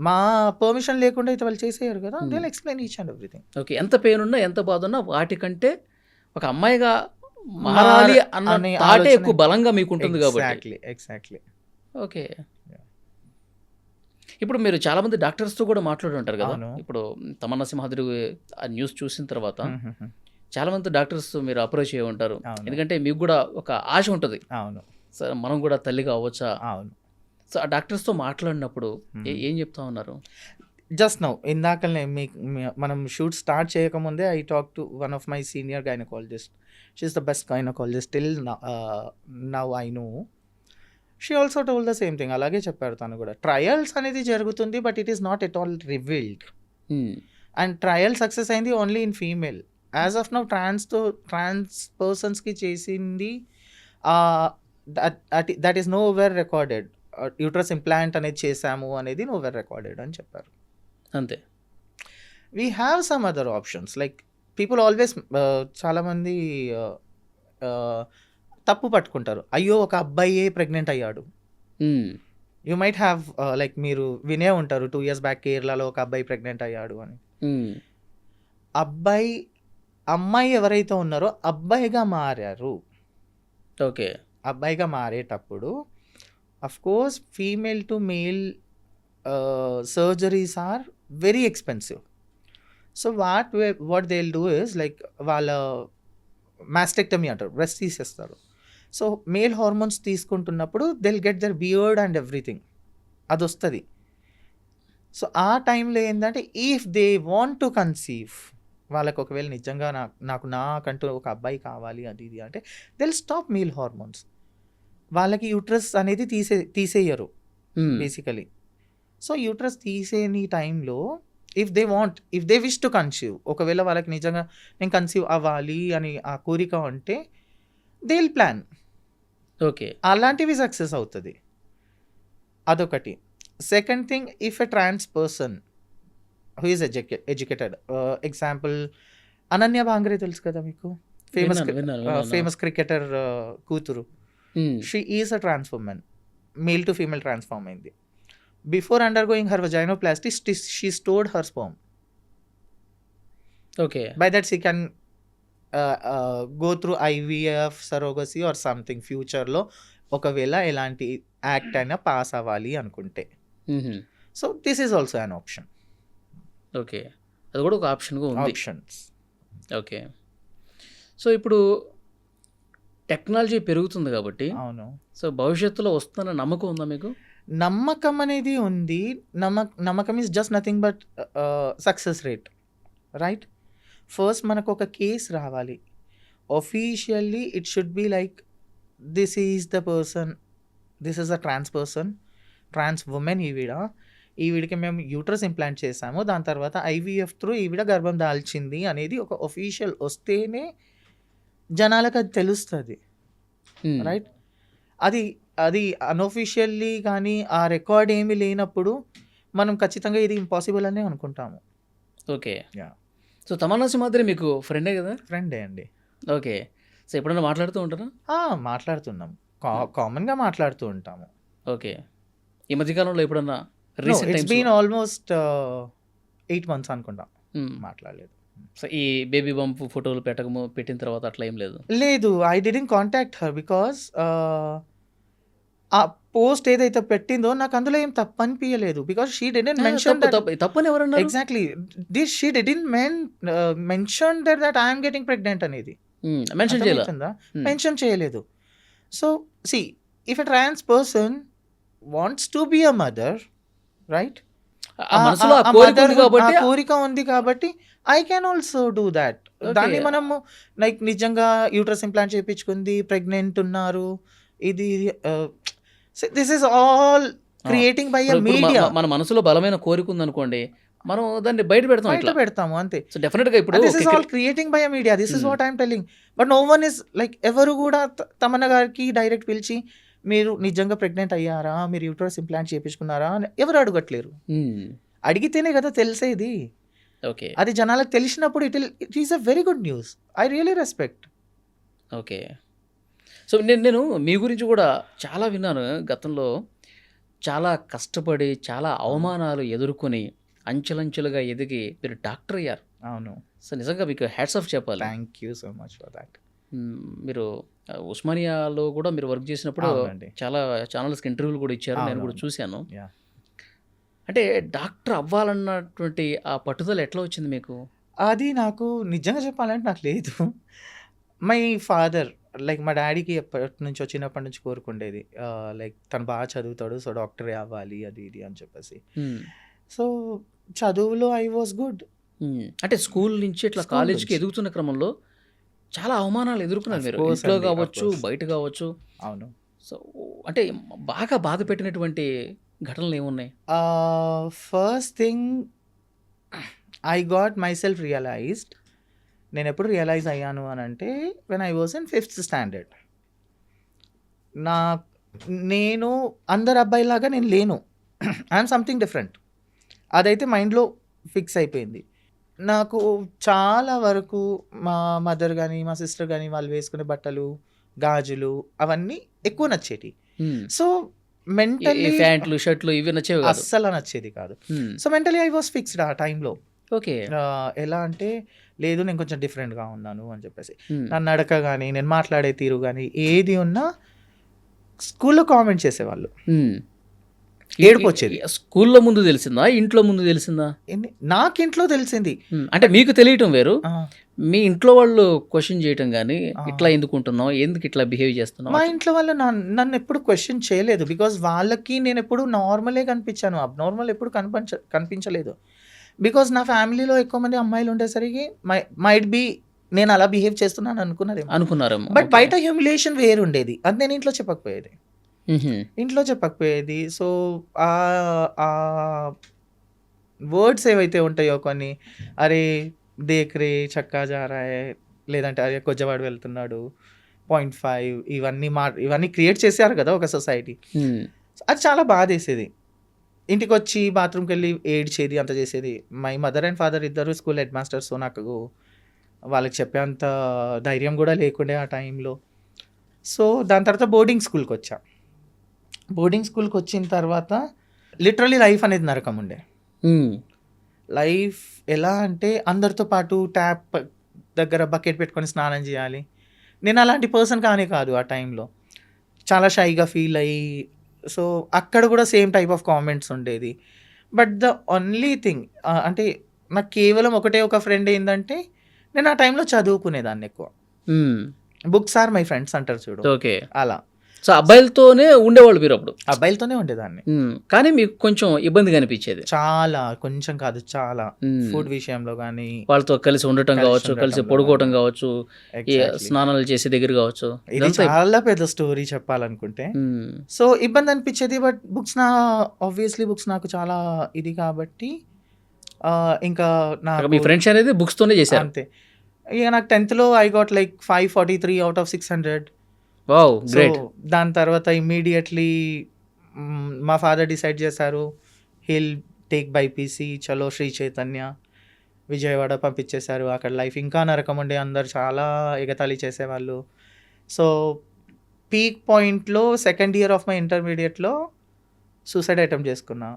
మా పర్మిషన్ లేకుండా అయితే వాళ్ళు చేసేయారు కదా. They will explain each and everything. Okay. ఎంత పెయిన్ ఉన్నా ఎంత బాధ ఉన్నా వాటికంటే ఒక అమ్మాయిగా మారాలి అన్న థాటే ఎక్కువ బలంగా మీకు ఉంటుంది కాబట్టి. ఎగ్జాక్ట్లీ. ఓకే. ఇప్పుడు మీరు చాలామంది డాక్టర్స్తో కూడా మాట్లాడి ఉంటారు కదా. ఇప్పుడు తమన్నా సింహాద్రి ఆ న్యూస్ చూసిన తర్వాత చాలామంది డాక్టర్స్ మీరు అప్రోచ్ అయ్యి ఉంటారు. ఎందుకంటే మీకు కూడా ఒక ఆశ ఉంటుంది, అవును సార్ మనం కూడా తల్లి కావచ్చా. అవును. సో ఆ డాక్టర్స్తో మాట్లాడినప్పుడు ఏం చెప్తా ఉన్నారు? జస్ట్ నౌ ఇందాకనే మనం షూట్ స్టార్ట్ చేయకముందే I talk to one of my senior gynaecologist. She is the best gynaecologist till now I know. She also told the same thing. అలాగే చెప్పారు తను కూడా. ట్రయల్స్ అనేది జరుగుతుంది, but it is not at all revealed. And trial success అయింది only in female. As of now trans పర్సన్స్కి చేసింది that is nowhere recorded. Uterus implant అనేది చేసాము అనేది నో వేర్ రికార్డెడ్ అని చెప్పారు. అంతే. We have some other options like people always, చాలామంది తప్పు పట్టుకుంటారు. అయ్యో ఒక అబ్బాయే ప్రెగ్నెంట్ అయ్యాడు. యూ మైట్ హ్యావ్ లైక్ మీరు వినే ఉంటారు 2 years బ్యాక్ కేరళలో ఒక అబ్బాయి ప్రెగ్నెంట్ అయ్యాడు అని. అమ్మాయి ఎవరైతే ఉన్నారో అబ్బాయిగా మారారు. ఓకే. అబ్బాయిగా మారేటప్పుడు of course female to male surgeries are very expensive. So what they will do is like వాళ్ళ మాస్టెక్టమీ అంటారు, బ్రెస్ట్ తీసేస్తారు. సో మేల్ హార్మోన్స్ తీసుకుంటున్నప్పుడు they will get their beard and everything, అది వస్తుంది. సో ఆ టైంలో ఏంటంటే if they want to conceive, వాళ్ళకి ఒకవేళ నిజంగా నాకంటూ ఒక అబ్బాయి కావాలి అది ఇది అంటే they will stop male hormones. వాళ్ళకి యూట్రస్ అనేది తీసేయరు బేసికలీ. సో యూట్రస్ తీసేని టైంలో if they wish to conceive, ఒకవేళ వాళ్ళకి నిజంగా నేను కన్సీవ్ అవ్వాలి అని ఆ కోరిక ఉంటే దే విల్ ప్లాన్. ఓకే. అలాంటివి సక్సెస్ అవుతుంది. అదొకటి. Second thing, if a trans person who is educated, example Ananya Bangar తెలుసు కదా మీకు, ఫేమస్ క్రికెటర్ కూతురు. She is a trans woman, male to female transform అయింది. Before undergoing her vaginoplasty, she stored her sperm. Okay. By that she can go through IVF, surrogacy or something ఫ్యూచర్లో ఒకవేళ ఎలాంటి యాక్ట్ అయినా పాస్ అవ్వాలి అనుకుంటే. So this is also an option. Okay, అది కూడా ఒక ఆప్షన్గా ఉంది. ఆప్షన్స్. ఓకే. సో ఇప్పుడు టెక్నాలజీ పెరుగుతుంది కాబట్టి, అవును, సో భవిష్యత్తులో వస్తున్న నమ్మకం ఉందా మీకు? నమ్మకం అనేది ఉంది. నమ్మకం is just nothing but success rate, right? First మనకు ఒక కేసు రావాలి. Officially it should be like this is the person, this is a trans person, trans women ఈవిడికి మేము యూట్రస్ ఇంప్లాంట్ చేసాము, దాని తర్వాత IVF త్రూ ఈవిడ గర్భం దాల్చింది అనేది ఒక ఒఫీషియల్ వస్తేనే జనాలకు అది తెలుస్తుంది, రైట్? అది అన్అఫీషియల్లీ కానీ ఆ రికార్డ్ ఏమీ లేనప్పుడు మనం ఖచ్చితంగా ఇది ఇంపాసిబుల్ అనే అనుకుంటాము. Okay. Yeah. So Tamannaah Simhadri మీకు ఫ్రెండే కదా? ఫ్రెండే అండి. ఓకే. సో ఎప్పుడైనా మాట్లాడుతూ ఉంటారా? మాట్లాడుతున్నాం. కామన్‌గా మాట్లాడుతూ ఉంటాము. ఓకే. ఈ మధ్య కాలంలో ఎప్పుడన్నా నో, రీసెంట్ ఇట్స్ టైమ్స్‌లో బీన్ ఆల్మోస్ట్ 8 మంత్స్ అనుకుంటా హ్మ్. మాట్లాడలేదు. సో ఈ బేబీ బంప్ ఫోటోలు పెట్టిన తర్వాత అట్లా ఏం లేదు. లేదు, I didn't contact her because ఆ పోస్ట్ ఏదైతే పెట్టిందో నాకు అందులో ఏం తప్పు అనిపియలేదు. Because she didn't mention that. తప్పని ఎవరన్నారు? Exactly. She didn't mention that I'm getting pregnant అనేది. మెన్షన్ చేయాలి. అర్థమవుతుందా? మెన్షన్ చేయలేదు. So see, if a trans person wants to be a mother, right? ఆ మనసులో ఆ కోరిక ఉంది కాబట్టి కోరిక ఉంది కాబట్టి I can also do that. దాన్ని మనము లైక్ నిజంగా యూట్రస్ ఇంప్లాంట్ చేయించుకుంది, ప్రెగ్నెంట్ ఉన్నారు, ఇది this is all creating by ఇప్పుడు మీడియా. మన మనసులో బలమైన కోరిక ఉందనుకోండి, మనం దాన్ని బయట పెడతాం బయట ఇట్లా. పెడతాము అంతే. సో డెఫినెట్గా ఇప్పుడు this is all creating by media. This is what I'm telling. But no one is like, ఎవరు కూడా తమన్నా గారికి డైరెక్ట్ పిలిచి మీరు నిజంగా ప్రెగ్నెంట్ అయ్యారా, మీరు యూట్రస్ ఇంప్లాంట్ చేయించుకున్నారా అని ఎవరు అడగట్లేరు. అడిగితేనే కదా తెలిసేది. ఓకే. అది జనాలకు తెలిసినప్పుడు it is a very good news. I really respect. Okay. So నేను మీ గురించి కూడా చాలా విన్నాను గతంలో. చాలా కష్టపడి చాలా అవమానాలు ఎదుర్కొని అంచెలంచెలుగా ఎదిగి మీరు డాక్టర్ అయ్యారు. అవును. సో నిజంగా మీకు హ్యాట్స్ ఆఫ్ చెప్పాలి. Thank you so much for that. మీరు ఉస్మానియాలో కూడా మీరు వర్క్ చేసినప్పుడు అవునండి. చాలా ఛానల్స్కి ఇంటర్వ్యూలు కూడా ఇచ్చారు, నేను కూడా అవునవును. చూశాను. Yeah. అంటే డాక్టర్ అవ్వాలన్నటువంటి ఆ పట్టుదల ఎట్లా వచ్చింది మీకు? అది నాకు నిజంగా చెప్పాలంటే నాకు లేదు. మై ఫాదర్, లైక్ మా డాడీకి ఎప్పటి నుంచో చిన్నప్పటి నుంచి కోరుకుండేది, లైక్ తను బాగా చదువుతాడు, సో డాక్టరే అవ్వాలి అది ఇది అని చెప్పేసి. మ్మ్. సో చదువులో ఐ వాస్ గుడ్. అంటే స్కూల్ నుంచి ఇట్లా స్కూల్ కాలేజీకి నుంచి. ఎదుగుతున్న క్రమంలో చాలా అవమానాలు ఎదుర్కొన్నారు Of మీరు, course ఇంట్లో అండి, of కావచ్చు, course. బయట కావచ్చు. అవును. సో అంటే బాగా బాధ పెట్టినటువంటి ఘటనలు ఏమున్నాయి? First thing, I got myself realised. నేను ఎప్పుడు రియలైజ్ అయ్యాను అని అంటే when I was in 5th standard. నేను అందరు అబ్బాయిలాగా నేను లేను. I'm something different. అదైతే మైండ్లో ఫిక్స్ అయిపోయింది. నాకు చాలా వరకు మా మదర్ కానీ మా సిస్టర్ కానీ వాళ్ళు వేసుకునే బట్టలు, గాజులు అవన్నీ ఎక్కువ నచ్చేటి. సో మెంటలీ ప్యాంట్లు షర్ట్లు ఇవి నచ్చేవి కాదు. అస్సలు నచ్చేది కాదు. So mentally I was fixed ఆ టైంలో. ఓకే. ఎలా అంటే లేదు, నేను కొంచెం డిఫరెంట్గా ఉన్నాను అని చెప్పేసి. నా నడక కానీ నేను మాట్లాడే తీరు కానీ ఏది ఉన్నా స్కూల్లో కామెంట్ చేసేవాళ్ళు. ఏడుపు వచ్చేది. స్కూల్లో ముందు తెలిసిందా, ఇంట్లో ముందు తెలిసిందా? నాకు ఇంట్లో తెలిసింది. అంటే మీకు తెలియటం వేరు, ఆ, మీ ఇంట్లో వాళ్ళు క్వశ్చన్ చేయటం కానీ ఆ. ఇట్లా ఎందుకు ఉంటున్నావు, ఎందుకు ఇట్లా బిహేవ్ చేస్తున్నావు? మా ఇంట్లో వాళ్ళు నన్ను ఎప్పుడు క్వశ్చన్ చేయలేదు. బికాజ్ వాళ్ళకి నేను ఎప్పుడు నార్మలే కనిపించాను, అబ్నార్మల్ ఎప్పుడు కనిపించలేదు. బికాజ్ నా ఫ్యామిలీలో ఎక్కువ మంది అమ్మాయిలు ఉండేసరికి మైట్ బి నేను అలా బిహేవ్ చేస్తున్నాను అనుకున్నారేమో. అనుకున్నారేమో. బట్ బయట హ్యూమిలేషన్ వేరు ఉండేది. అది నేను ఇంట్లో చెప్పకపోయేది. సో ఆ వర్డ్స్ ఏవైతే ఉంటాయో కొన్ని, అరే దేక్ రే చక్కా జారాయే, లేదంటే అరే కొజ్జవాడు వెళ్తున్నాడు, 0.5, ఇవన్నీ క్రియేట్ చేశారు కదా ఒక సొసైటీ. అది చాలా బాధేసేది. ఇంటికి వచ్చి బాత్రూమ్కి వెళ్ళి ఏడ్చేది, అంత చేసేది. మై మదర్ అండ్ ఫాదర్ ఇద్దరు స్కూల్ హెడ్ మాస్టర్స్. సో నాకు వాళ్ళకి చెప్పేంత ధైర్యం కూడా లేకుండే ఆ టైంలో. సో దాని తర్వాత బోర్డింగ్ స్కూల్కి వచ్చా. బోర్డింగ్ స్కూల్కి వచ్చిన తర్వాత లిటరలీ లైఫ్ అనేది నరకం ఉండే. లైఫ్ ఎలా అంటే అందరితో పాటు ట్యాప్ దగ్గర బకెట్ పెట్టుకొని స్నానం చేయాలి. నేను అలాంటి పర్సన్ కానే కాదు ఆ టైంలో. చాలా షైగా ఫీల్ అయ్యి, సో అక్కడ కూడా సేమ్ టైప్ ఆఫ్ కామెంట్స్ ఉండేది. బట్ ద ఓన్లీ థింగ్ అంటే నాకు కేవలం ఒకటే ఒక ఫ్రెండ్ ఏంటంటే, నేను ఆ టైంలో చదువుకునేదాన్ని ఎక్కువ. బుక్స్ ఆర్ మై ఫ్రెండ్స్ అంటారు చూడు, ఓకే. అలా. సో అబ్బాయిలతోనే ఉండేవాళ్ళు మీరు అప్పుడు? అబ్బాయిలతోనే ఉండేదాన్ని. కానీ మీకు కొంచెం ఇబ్బందిగా అనిపించేది? చాలా, కొంచెం కాదు చాలా. ఫుడ్ విషయంలో కానీ, వాళ్ళతో కలిసి ఉండటం కావచ్చు, కలిసి పడుకోవటం కావచ్చు, ఈ స్నానాలు చేసే దగ్గర కావచ్చు. ఇది చాలా పెద్ద స్టోరీ చెప్పాలనుకుంటే. సో ఇబ్బంది అనిపించేది. బట్ ఆబ్వియస్లీ బుక్స్ నాకు చాలా ఇది కాబట్టి ఇంకా నాకు మీ ఫ్రెండ్స్ అనేది బుక్స్ తోనే చేశారు? అంతే. ఇక నాకు 10th లో I got like 543 out of 600. Wow, great. దాని తర్వాత ఇమ్మీడియట్లీ మా ఫాదర్ డిసైడ్ చేశారు, హిల్ టేక్ బైపీసీ, చలో శ్రీ చైతన్య. విజయవాడ పంపించేశారు. అక్కడ లైఫ్ ఇంకా నరకం ఉండే, అందరూ చాలా ఎగతాళి చేసేవాళ్ళు. సో పీక్ పాయింట్‌లో సెకండ్ ఇయర్ ఆఫ్ మై ఇంటర్మీడియేట్‌లో సూసైడ్ అటెంప్ట్ చేసుకున్నా.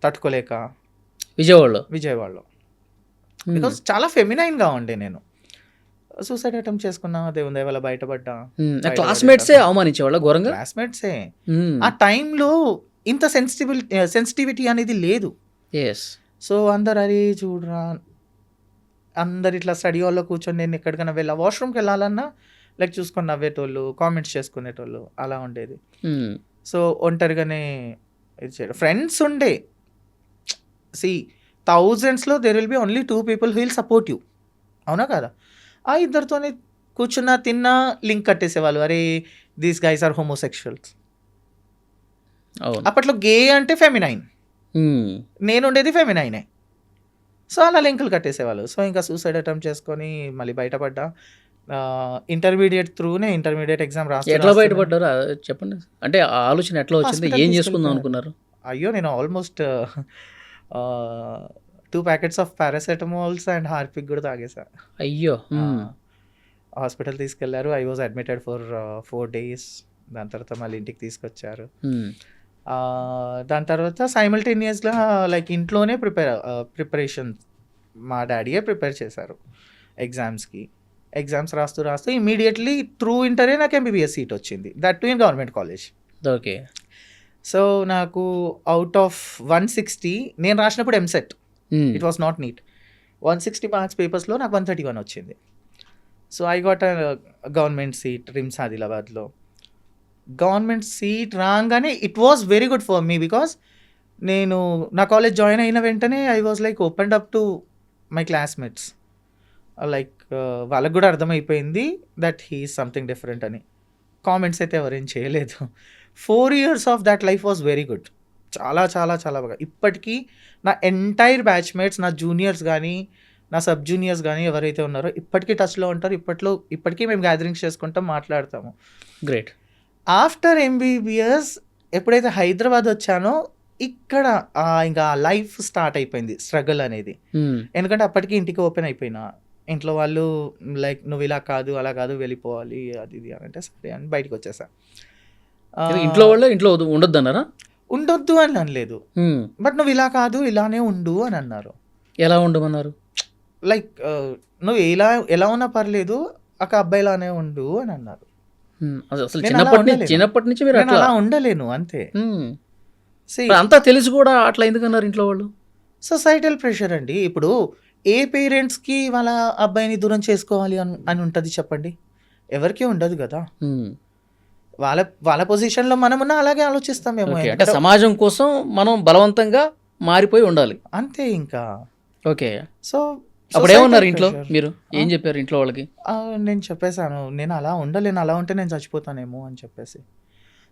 తట్టుకోలేక విజయవాడలో. బికాజ్ చాలా ఫెమినైన్‌గా ఉండే నేను. సూసైడ్ అటెంప్ట్ చేసుకున్నా. దేవుని దయ వల్ల బయటపడ్డా. క్లాస్మేట్సే అవమానించేవాళ్ళ ఘోరంగా. క్లాస్మేట్సే. ఆ టైంలో ఇంత సెన్సిటివిటీ అనేది లేదు. సో అందరు అరే చూడరా, అందరు ఇట్లా స్టడీ హాల్లో కూర్చొని నేను ఎక్కడికైనా వాష్రూమ్కి వెళ్ళాలన్నా లైక్ చూసుకొని నవ్వేటోళ్ళు, కామెంట్స్ చేసుకునేటోళ్ళు, అలా ఉండేది. సో ఒంటరిగానే ఇది చేయడం. ఫ్రెండ్స్ ఉండే, సి థౌజండ్స్లో there will be only 2 people who will support you. అవునా కదా? ఆ ఇద్దరితోనే కూర్చున్నా, తిన్నా, లింక్ కట్టేసేవాళ్ళు. అరే దీస్ గైస్ ఆర్ హోమోసెక్షువల్స్. అప్పట్లో గే అంటే ఫెమినైన్, నేను ఉండేది ఫెమినైనే. సో అలా లింకులు కట్టేసేవాళ్ళు. సో ఇంకా సూసైడ్ అటెంప్ట్ చేసుకొని మళ్ళీ బయటపడ్డా. ఇంటర్మీడియట్ త్రూనే ఇంటర్మీడియట్ ఎగ్జామ్ ఎట్లా బయటపడ్డారు చెప్పండి. అంటే ఆ ఆలోచన ఎట్లా వచ్చింది, ఏం చేసుకుందాం అనుకున్నారు? అయ్యో నేను almost 2 packets of paracetamols and Harpic కూడా తాగేసా. అయ్యో. హాస్పిటల్ తీసుకెళ్లారు. I was admitted for 4 days. దాని తర్వాత మళ్ళీ ఇంటికి తీసుకొచ్చారు. దాని తర్వాత సైమల్టేనియస్గా లైక్ ఇంట్లోనే ప్రిపరేషన్ మా డాడీయే ప్రిపేర్ చేశారు ఎగ్జామ్స్కి. ఎగ్జామ్స్ రాస్తూ ఇమీడియట్లీ త్రూ ఇంటరే నాకు ఎంబీబీఎస్ సీట్ వచ్చింది. That too in government college. Okay. So నాకు అవుట్ ఆఫ్ 160 నేను రాసినప్పుడు EAMCET, it was not NEET. 160 marks పేపర్స్లో నాకు 131 వచ్చింది. So I got a government seat RIMS ఆదిలాబాద్లో. గవర్నమెంట్ సీట్ రాగానే it was very good for me, because నేను నా కాలేజ్ జాయిన్ అయిన వెంటనే I was like opened up to my classmates. Like వాళ్ళకు కూడా అర్థమైపోయింది that he is something different అని. కామెంట్స్ అయితే ఎవరేం చేయలేదు. 4 years of that life was very good. చాలా చాలా చాలా బాగా. ఇప్పటికీ నా ఎంటైర్ బ్యాచ్మేట్స్, నా జూనియర్స్ కానీ, నా సబ్ జూనియర్స్ కానీ ఎవరైతే ఉన్నారో ఇప్పటికీ టచ్లో ఉంటారు. ఇప్పటికీ మేము గ్యాదరింగ్స్ చేసుకుంటాం, మాట్లాడతాము. గ్రేట్. ఆఫ్టర్ ఎంబీబీఎస్ ఎప్పుడైతే హైదరాబాద్ వచ్చానో ఇక్కడ ఇంకా లైఫ్ స్టార్ట్ అయిపోయింది, స్ట్రగుల్ అనేది. ఎందుకంటే అప్పటికి ఇంటికి ఓపెన్ అయిపోయినా, ఇంట్లో వాళ్ళు లైక్ నువ్వు ఇలా కాదు అలా కాదు వెళ్ళిపోవాలి అది ఇది అని అంటే సరే అని బయటకు వచ్చేసా. ఇంట్లో వాళ్ళు ఇంట్లో ఉండొద్దు అన్నారా? ఉండొద్దు అని అనలేదు, బట్ నువ్వు ఇలా కాదు ఇలానే ఉండు అని అన్నారు. ఎలా ఉండమన్నారు? లైక్ నువ్వు ఎలా ఉన్నా పర్లేదు, ఒక అబ్బాయిలానే ఉండు అని అన్నారు. అసలు చిన్నప్పటి నుంచి మీరు అలా ఉండలేను అంతే. అంతా తెలిసి కూడా అట్లా ఎందుకన్నారు ఇంట్లో వాళ్ళు? సొసైటల్ ప్రెషర్ అండి. ఇప్పుడు ఏ పేరెంట్స్కి వాళ్ళ అబ్బాయిని దూరం చేసుకోవాలి అని ఉంటుంది చెప్పండి? ఎవరికీ ఉండదు కదా. వాళ్ళ పొజిషన్లో మనం ఉన్నా అలాగే ఆలోచిస్తామేమో. అంటే సమాజం కోసం మనం బలవంతంగా మారిపోయి ఉండాలి అంతే ఇంకా. ఓకే. సో అప్పుడు ఏమన్నారు ఇంట్లో? మీరు ఏం చెప్పారు ఇంట్లో వాళ్ళకి? నేను చెప్పేశాను, నేను అలా ఉండలేను, అలా ఉంటే నేను చచ్చిపోతానేమో అని చెప్పేసి.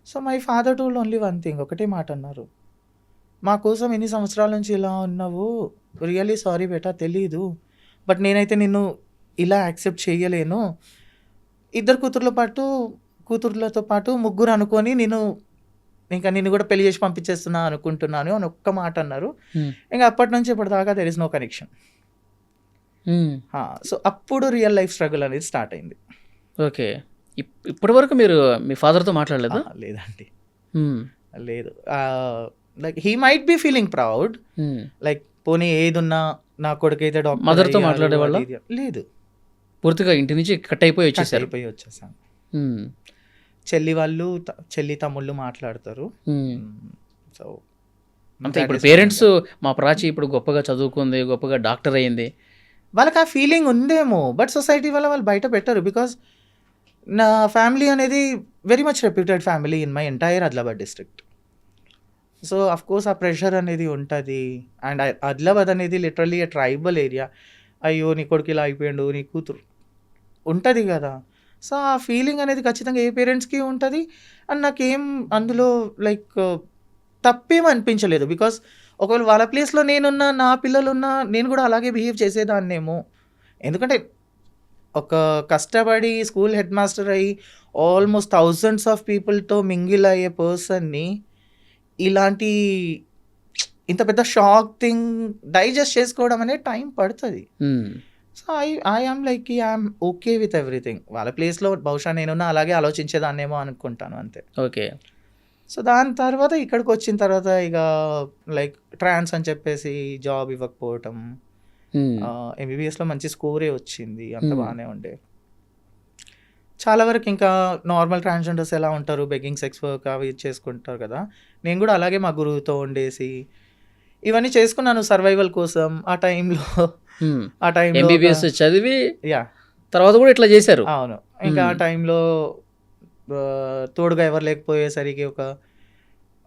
So my father told only one thing, ఒకటే మాట అన్నారు, మా కోసం ఎన్ని సంవత్సరాల నుంచి ఇలా ఉన్నావు, రియల్లీ సారీ బేటా, తెలీదు, బట్ నేనైతే నిన్ను ఇలా యాక్సెప్ట్ చేయలేను. 2 కూతుర్లతో పాటు 3 అనుకొని నిన్ను కూడా పెళ్లి చేసి పంపించేస్తున్నా అనుకుంటున్నాను అని ఒక్క మాట అన్నారు. ఇంకా అప్పటి నుంచి ఇప్పటిదాకా there is no connection. So అప్పుడు రియల్ లైఫ్ స్ట్రగుల్ అనేది స్టార్ట్ అయింది. ఓకే. ఇప్పటి వరకు మీరు మీ ఫాదర్తో మాట్లాడలేదా? లేదండి, లేదు. Like he might be feeling proud, like పోనీ ఏదున్నా నా కొడుకైతే డాక్టర్. మదర్తో మాట్లాడేవాళ్ళ? లేదు, పూర్తిగా ఇంటి నుంచి కట్ అయిపోయి వచ్చేసాను. చెల్లి తమ్ముళ్ళు మాట్లాడతారు. సో అంతే. ఇప్పుడు పేరెంట్స్ మా ప్రాచి ఇప్పుడు గొప్పగా చదువుకుంది, గొప్పగా డాక్టర్ అయ్యింది, వాళ్ళకి ఆ ఫీలింగ్ ఉందేమో, బట్ సొసైటీ వల్ల వాళ్ళు బయట పెట్టరు. బికాస్ నా ఫ్యామిలీ అనేది very much reputed family in my entire Adilabad district. So of course ఆ ప్రెషర్ అనేది ఉంటుంది. అండ్ ఆదిలాబాద్ అనేది లిటరల్లీ ఏ ట్రైబల్ ఏరియా. అయ్యో నీ కొడుకు ఇలా అయిపోయాడు, నీ కూతురు ఉంటుంది కదా. సో ఆ ఫీలింగ్ అనేది ఖచ్చితంగా ఏ పేరెంట్స్కి ఉంటుంది. అండ్ నాకేం అందులో లైక్ తప్పేం అనిపించలేదు. బికాస్ ఒకవేళ వాళ్ళ ప్లేస్లో నేనున్నా, నా పిల్లలున్నా, నేను కూడా అలాగే బిహేవ్ చేసేదాన్నేమో. ఎందుకంటే ఒక కష్టపడి స్కూల్ హెడ్ మాస్టర్ అయ్యి ఆల్మోస్ట్ థౌజండ్స్ ఆఫ్ పీపుల్తో మింగిల్ అయ్యే పర్సన్ని ఇలాంటి ఇంత పెద్ద షాక్ థింగ్ డైజెస్ట్ చేసుకోవడం అనేది టైం పడుతుంది. Hmm. So I am like I'm okay with everything. వాళ్ళ ప్లేస్లో బహుశా నేనున్నా అలాగే ఆలోచించేదాన్నేమో అనుకుంటాను అంతే. ఓకే. సో దాని తర్వాత ఇక్కడికి వచ్చిన తర్వాత ఇక లైక్ ట్రాన్స్ అని చెప్పేసి జాబ్ ఇవ్వకపోవటం, మ్మ్. ఎంబీబీఎస్లో మంచి స్కోరే వచ్చింది, అంత Hmm. బాగానే ఉండే. చాలా వరకు ఇంకా నార్మల్ ట్రాన్స్జెండర్స్ ఎలా ఉంటారు, బెగ్గింగ్ సెక్స్ వర్క్ అవి చేసుకుంటారు కదా, నేను కూడా అలాగే మా గురువుతో ఉండేసి ఇవన్నీ చేసుకున్నాను సర్వైవల్ కోసం. ఆ టైంలో మ్మ్. ఆ టైంలో ఎంబీబీఎస్ చదివి యా తర్వాత కూడా ఇట్లా చేశారు. అవును. ఇంకా ఆ Hmm. టైంలో తోడుగా ఎవరు లేకపోయేసరికి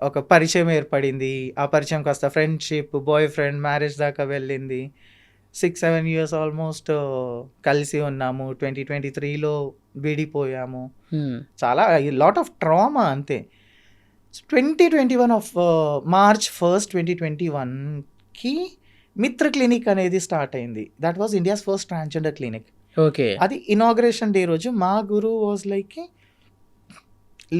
ఒక పరిచయం ఏర్పడింది. ఆ పరిచయం కాస్త ఫ్రెండ్షిప్, బాయ్ ఫ్రెండ్, మ్యారేజ్ దాకా వెళ్ళింది. 6-7 ఇయర్స్ ఆల్మోస్ట్ కలిసి ఉన్నాము. 2023లో విడిపోయాము. మ్మ్. చాలా లాట్ ఆఫ్ ట్రామా అంతే. 2021 ఆఫ్ మార్చ్ 1, 2021కి మిత్ర క్లినిక్ అనేది స్టార్ట్ అయింది. That was India's first transgender clinic. Okay. అది ఇనాగ్రేషన్ డే రోజు మా గురువు వాజ్ లైక్,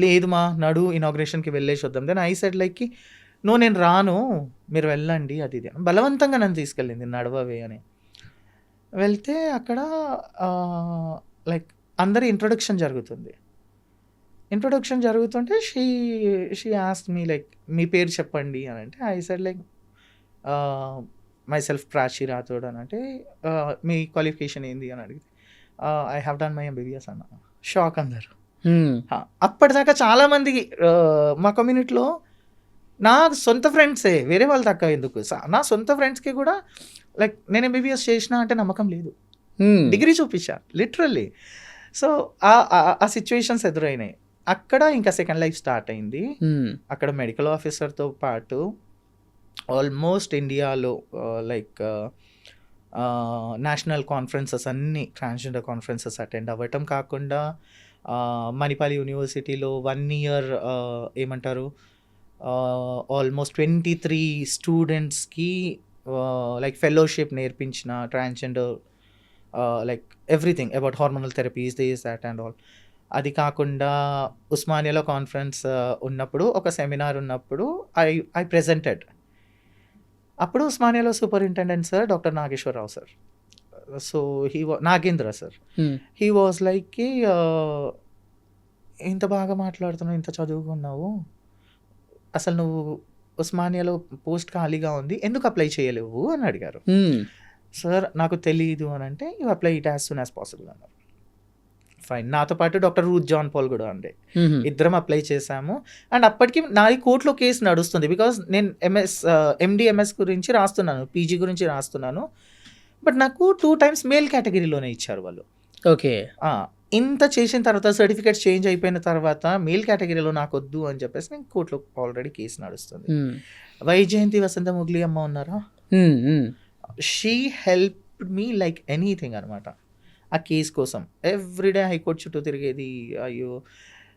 లేదు మా నడు ఇనాగ్రేషన్కి వెళ్ళేసి వద్దాం. దెన్ ఐ సెడ్ లైక్ నేను రాను, మీరు వెళ్ళండి అది ఇది అని. బలవంతంగా నన్ను తీసుకెళ్ళింది నడవవే అని. వెళ్తే అక్కడ లైక్ అందరి ఇంట్రొడక్షన్ జరుగుతుంది. ఇంట్రొడక్షన్ జరుగుతుంటే షీ ఆస్క్డ్ మీ లైక్ మీ పేరు చెప్పండి అని అంటే I said like myself Prachi Rathod అని అంటే మీ క్వాలిఫికేషన్ ఏంది అని అడిగితే I have done my MBBS అన్న. షాక్ అందరు. మ్మ్. అప్పటిదాకా చాలామంది మా కమ్యూనిటీలో నా సొంత ఫ్రెండ్సే, వేరే వాళ్ళు తక్కువ ఎందుకు, నా సొంత ఫ్రెండ్స్కి కూడా లైక్ నేను ఎంబీబీఎస్ చేసిన అంటే నమ్మకం లేదు. మ్మ్. డిగ్రీ చూపించా లిటరల్లీ. సో ఆ సిచ్యువేషన్స్ ఎదురైనాయి. అక్కడ ఇంకా సెకండ్ లైఫ్ స్టార్ట్ అయింది. మ్మ్. అక్కడ మెడికల్ ఆఫీసర్తో పాటు ఆల్మోస్ట్ ఇండియాలో లైక్ నేషనల్ కాన్ఫరెన్సెస్ అన్ని ట్రాన్స్జెండర్ కాన్ఫరెన్సెస్ అటెండ్ అవ్వటం కాకుండా మణిపాల్ యూనివర్సిటీలో 1 year ఏమంటారు ఆల్మోస్ట్ 23 స్టూడెంట్స్కి లైక్ ఫెలోషిప్ నేర్పించిన transgender like everything about hormonal therapies this that and all. అది కాకుండా ఉస్మానియాలో కాన్ఫరెన్స్ ఉన్నప్పుడు ఒక సెమినార్ ఉన్నప్పుడు ఐ ప్రెజెంటెడ్. అప్పుడు ఉస్మానియాలో superintendent sir doctor Nageswara Rao sir, so Nagendra sir, hmm. He was like ఇంత బాగా మాట్లాడుతున్నావు, ఇంత చదువుకున్నావు, అసలు నువ్వు ఉస్మానియాలో పోస్ట్ ఖాళీగా ఉంది, ఎందుకు అప్లై చేయలేవు అని అడిగారు. మ్మ్. సార్ నాకు తెలియదు అని అంటే you apply it as soon as possible అన్నారు. ఫైన్. నాతో పాటు డాక్టర్ రూత్ జాన్ పాల్ కూడా ఉండే. మ్మ్. ఇద్దరం అప్లై చేశాము. అండ్ అప్పటికి నాది కోర్టులో కేసు నడుస్తుంది. బికాజ్ నేను ఎండిఎంఎస్ గురించి రాస్తున్నాను, పీజీ గురించి రాస్తున్నాను. బట్ నాకు 2 times మేల్ కేటగిరీలోనే ఇచ్చారు వాళ్ళు. ఓకే. ఇంత చేసిన తర్వాత సర్టిఫికేట్స్ చేంజ్ అయిపోయిన తర్వాత మేల్ కేటగిరీలో నాకు వద్దు అని చెప్పేసి నేను కోర్టులో ఆల్రెడీ కేసు నడుస్తుంది. మ్మ్. వైజయంతి వసంత ముగ్లి అమ్మ ఉన్నారా, మ్మ్. మ్మ్. She help me like anything అనమాట ఆ కేసు కోసం. ఎవ్రీడే హైకోర్టు చుట్టూ తిరిగేది. అయ్యో.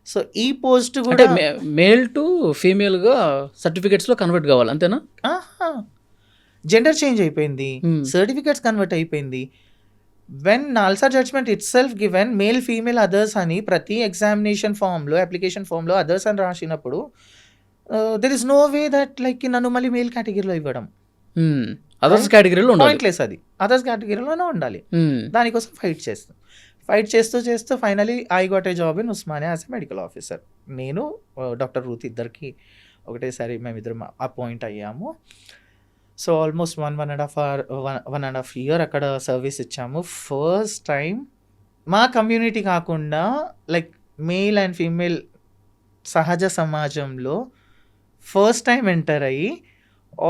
సో ఈ పోస్ట్ అంటే కూడా మేల్ టు ఫీమేల్గా సర్టిఫికేట్స్లో కన్వర్ట్ కావాలి అంతేనా? జెండర్ చేంజ్ అయిపోయింది, Hmm. సర్టిఫికేట్స్ కన్వర్ట్ అయిపోయింది. When NALSA judgement itself given male female others అని ప్రతి ఎగ్జామినేషన్ ఫామ్లో అప్లికేషన్ ఫామ్లో అదర్స్ అని రాసినప్పుడు there is no way that like నన్ను మళ్ళీ మేల్ కేటగిరీలో ఇవ్వడం అదర్స్ కేటగిరీలో ఉండాలి. పాయింట్లెస్. అది అదర్స్ కేటగిరీలోనే ఉండాలి. మ్మ్. దానికోసం ఫైట్ చేస్తూ finally I got a job in Osmania as a medical officer. నేను డాక్టర్ రూత్ ఇద్దరికి ఒకటేసారి మేమిద్దరం అపాయింట్ అయ్యాము. సో ఆల్మోస్ట్ 1.5 year అక్కడ సర్వీస్ ఇచ్చాము. ఫస్ట్ టైం మా కమ్యూనిటీ కాకుండా లైక్ మేల్ అండ్ ఫీమేల్ సహజ సమాజంలో ఫస్ట్ టైం ఎంటర్ అయ్యి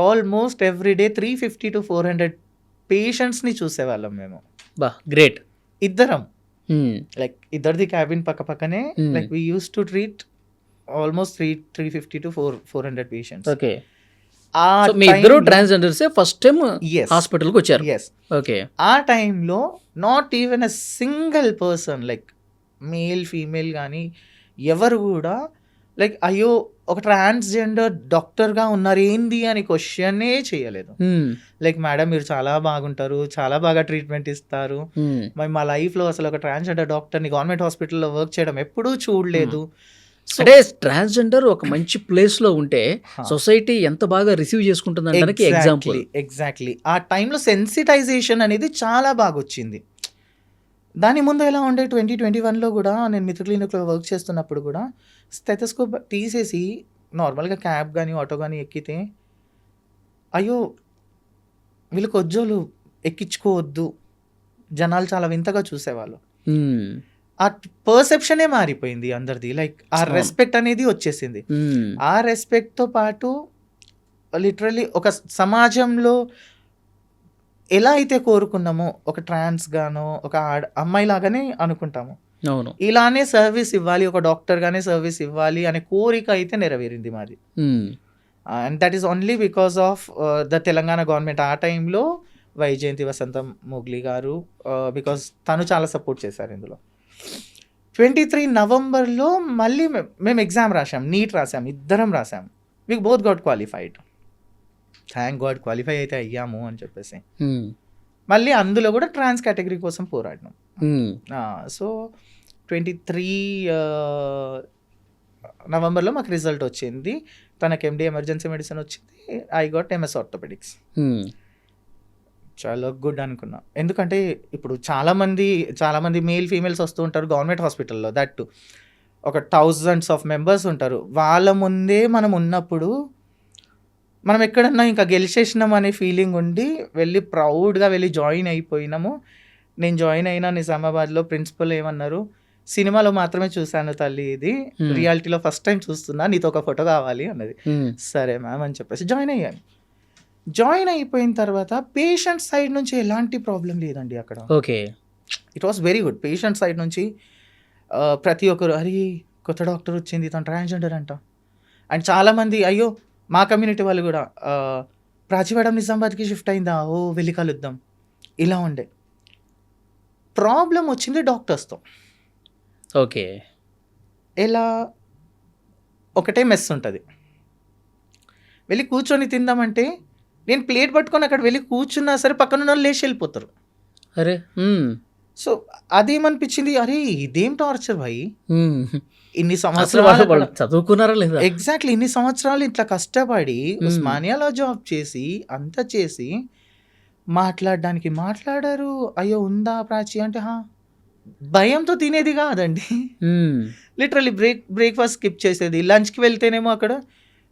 ఆల్మోస్ట్ ఎవ్రీడే 350 to 400 పేషెంట్స్ని చూసేవాళ్ళం మేము బా గ్రేట్. ఇద్దరం. లైక్ ఇద్దరిది క్యాబిన్ పక్క పక్కనే. Hmm. Like we use to treat almost 350 to 400 patients. Okay. మీ ఇద్దరు ట్రాన్స్జెండర్సే ఫస్ట్ టైం హాస్పిటల్కి వచ్చారు. ఎస్. ఓకే. ఆ టైంలో not even a single person like male female కానీ ఎవరు కూడా లైక్ అయ్యో ఒక ట్రాన్స్జెండర్ డాక్టర్గా ఉన్నారు ఏంది అని క్వశ్చనే చేయలేదు. లైక్ మేడం మీరు చాలా బాగుంటారు, చాలా బాగా ట్రీట్మెంట్ ఇస్తారు, మరి మా లైఫ్లో అసలు ఒక ట్రాన్స్జెండర్ డాక్టర్ని గవర్నమెంట్ హాస్పిటల్లో వర్క్ చేయడం ఎప్పుడూ చూడలేదు, అంటే ట్రాన్స్జెండర్ ఒక మంచి ప్లేస్లో ఉంటే Huh. సొసైటీ ఎంత బాగా రిసీవ్ చేసుకుంటుంది అనడానికి ఎగ్జాంపుల్. ఎగ్జాక్ట్లీ ఆ టైంలో సెన్సిటైజేషన్ అనేది చాలా బాగా వచ్చింది. దాని ముందు ఎలా ఉండే 2021లో కూడా నేను మిత్ర క్లినిక్లో వర్క్ చేస్తున్నప్పుడు కూడా స్టెథోస్కోప్ తీసేసి నార్మల్గా క్యాబ్ కానీ ఆటో కానీ ఎక్కితే అయ్యో వీళ్ళు కొజ్జోలు ఎక్కించుకోవద్దు జనాలు చాలా వింతగా చూసేవాళ్ళు. ఆ పర్సెప్షనే మారిపోయింది అందరిది. లైక్ ఆ అవును. రెస్పెక్ట్ అనేది వచ్చేసింది. ఆ రెస్పెక్ట్తో పాటు లిటరలీ ఒక సమాజంలో ఎలా అయితే కోరుకున్నామో ఒక ట్రాన్స్ గానో ఒక అమ్మాయి లాగానే అనుకుంటాము, అవును. ఇలానే సర్వీస్ ఇవ్వాలి, ఒక డాక్టర్ గానే సర్వీస్ ఇవ్వాలి అనే కోరిక అయితే నెరవేరింది మాది. And that is only because of the Telangana government. ఆ టైంలో వైజయంతి వసంత మొగ్లీ గారు, బికాస్ తను చాలా సపోర్ట్ చేశారు ఇందులో. 23 నవంబర్లో మళ్ళీ మేము ఎగ్జామ్ రాసాం, నీట్ రాసాం, ఇద్దరం రాసాం. We both got qualified. Thank God qualify అయితే అయ్యాము అని చెప్పేసి మళ్ళీ అందులో కూడా ట్రాన్స్ కేటగిరీ కోసం పోరాడినాం. సో 23 నవంబర్లో మాకు రిజల్ట్ వచ్చింది. తనకి ఎండి ఎమర్జెన్సీ మెడిసిన్ వచ్చింది, ఐ గాట్ ఎంఎస్ ఆర్థోపెడిక్స్. చాలా గుడ్ అనుకున్నా. ఎందుకంటే ఇప్పుడు చాలామంది మేల్ ఫీమేల్స్ వస్తూ ఉంటారు గవర్నమెంట్ హాస్పిటల్లో, దట్ ఒక థౌజండ్స్ ఆఫ్ మెంబర్స్ ఉంటారు. వాళ్ళ ముందే మనం ఉన్నప్పుడు మనం ఎక్కడన్నా ఇంకా గెలిచేసినాం అనే ఫీలింగ్ ఉండి వెళ్ళి ప్రౌడ్గా వెళ్ళి జాయిన్ అయిపోయినాము. నేను జాయిన్ అయినా నిజామాబాద్లో. ప్రిన్సిపల్ ఏమన్నారు, సినిమాలో మాత్రమే చూశాను తల్లి, ఇది రియాలిటీలో ఫస్ట్ టైం చూస్తున్నా, నీతో ఒక ఫోటో కావాలి అన్నది. సరే మ్యామ్ అని చెప్పేసి జాయిన్ అయ్యాను. జాయిన్ అయిపోయిన తర్వాత పేషెంట్ సైడ్ నుంచి ఎలాంటి ప్రాబ్లం లేదండి అక్కడ. Okay. It was very good. Patient side నుంచి ప్రతి ఒక్కరు అరే కొత్త డాక్టర్ వచ్చింది, తను ట్రాన్స్జెండర్ అంట. అండ్ చాలామంది అయ్యో మా కమ్యూనిటీ వాళ్ళు కూడా ప్రాచి మేడం నిజామాబాద్కి షిఫ్ట్ అయిందా, ఓ వెళ్ళి కలుద్దాం, ఇలా ఉండే. ప్రాబ్లం వచ్చింది డాక్టర్స్తో. ఓకే. ఎలా, ఒకటే మెస్ ఉంటుంది, వెళ్ళి కూర్చొని తిందామంటే నేను ప్లేట్ పట్టుకొని అక్కడ వెళ్ళి కూర్చున్నా సరే పక్కన ఉన్న వాళ్ళు లేచి వెళ్ళిపోతారు. అరే సో అదేమనిపించింది, అరే ఇదేం టార్చర్ భాయ్, ఇన్ని అసలు సంవత్సరాలు వాళ్ళు చదువుకున్నారా లేదా? ఎగ్జాక్ట్లీ ఇన్ని సంవత్సరాలు ఇట్లా కష్టపడి ఉస్మానియాలో జాబ్ చేసి అంతా చేసి మాట్లాడడానికి మాట్లాడారు. అయ్యో ఉందా ప్రాచి అంటే భయంతో తినేది కాదండి. లిటరలీ బ్రేక్ఫాస్ట్ స్కిప్ చేసేది. లంచ్కి వెళ్తేనేమో అక్కడ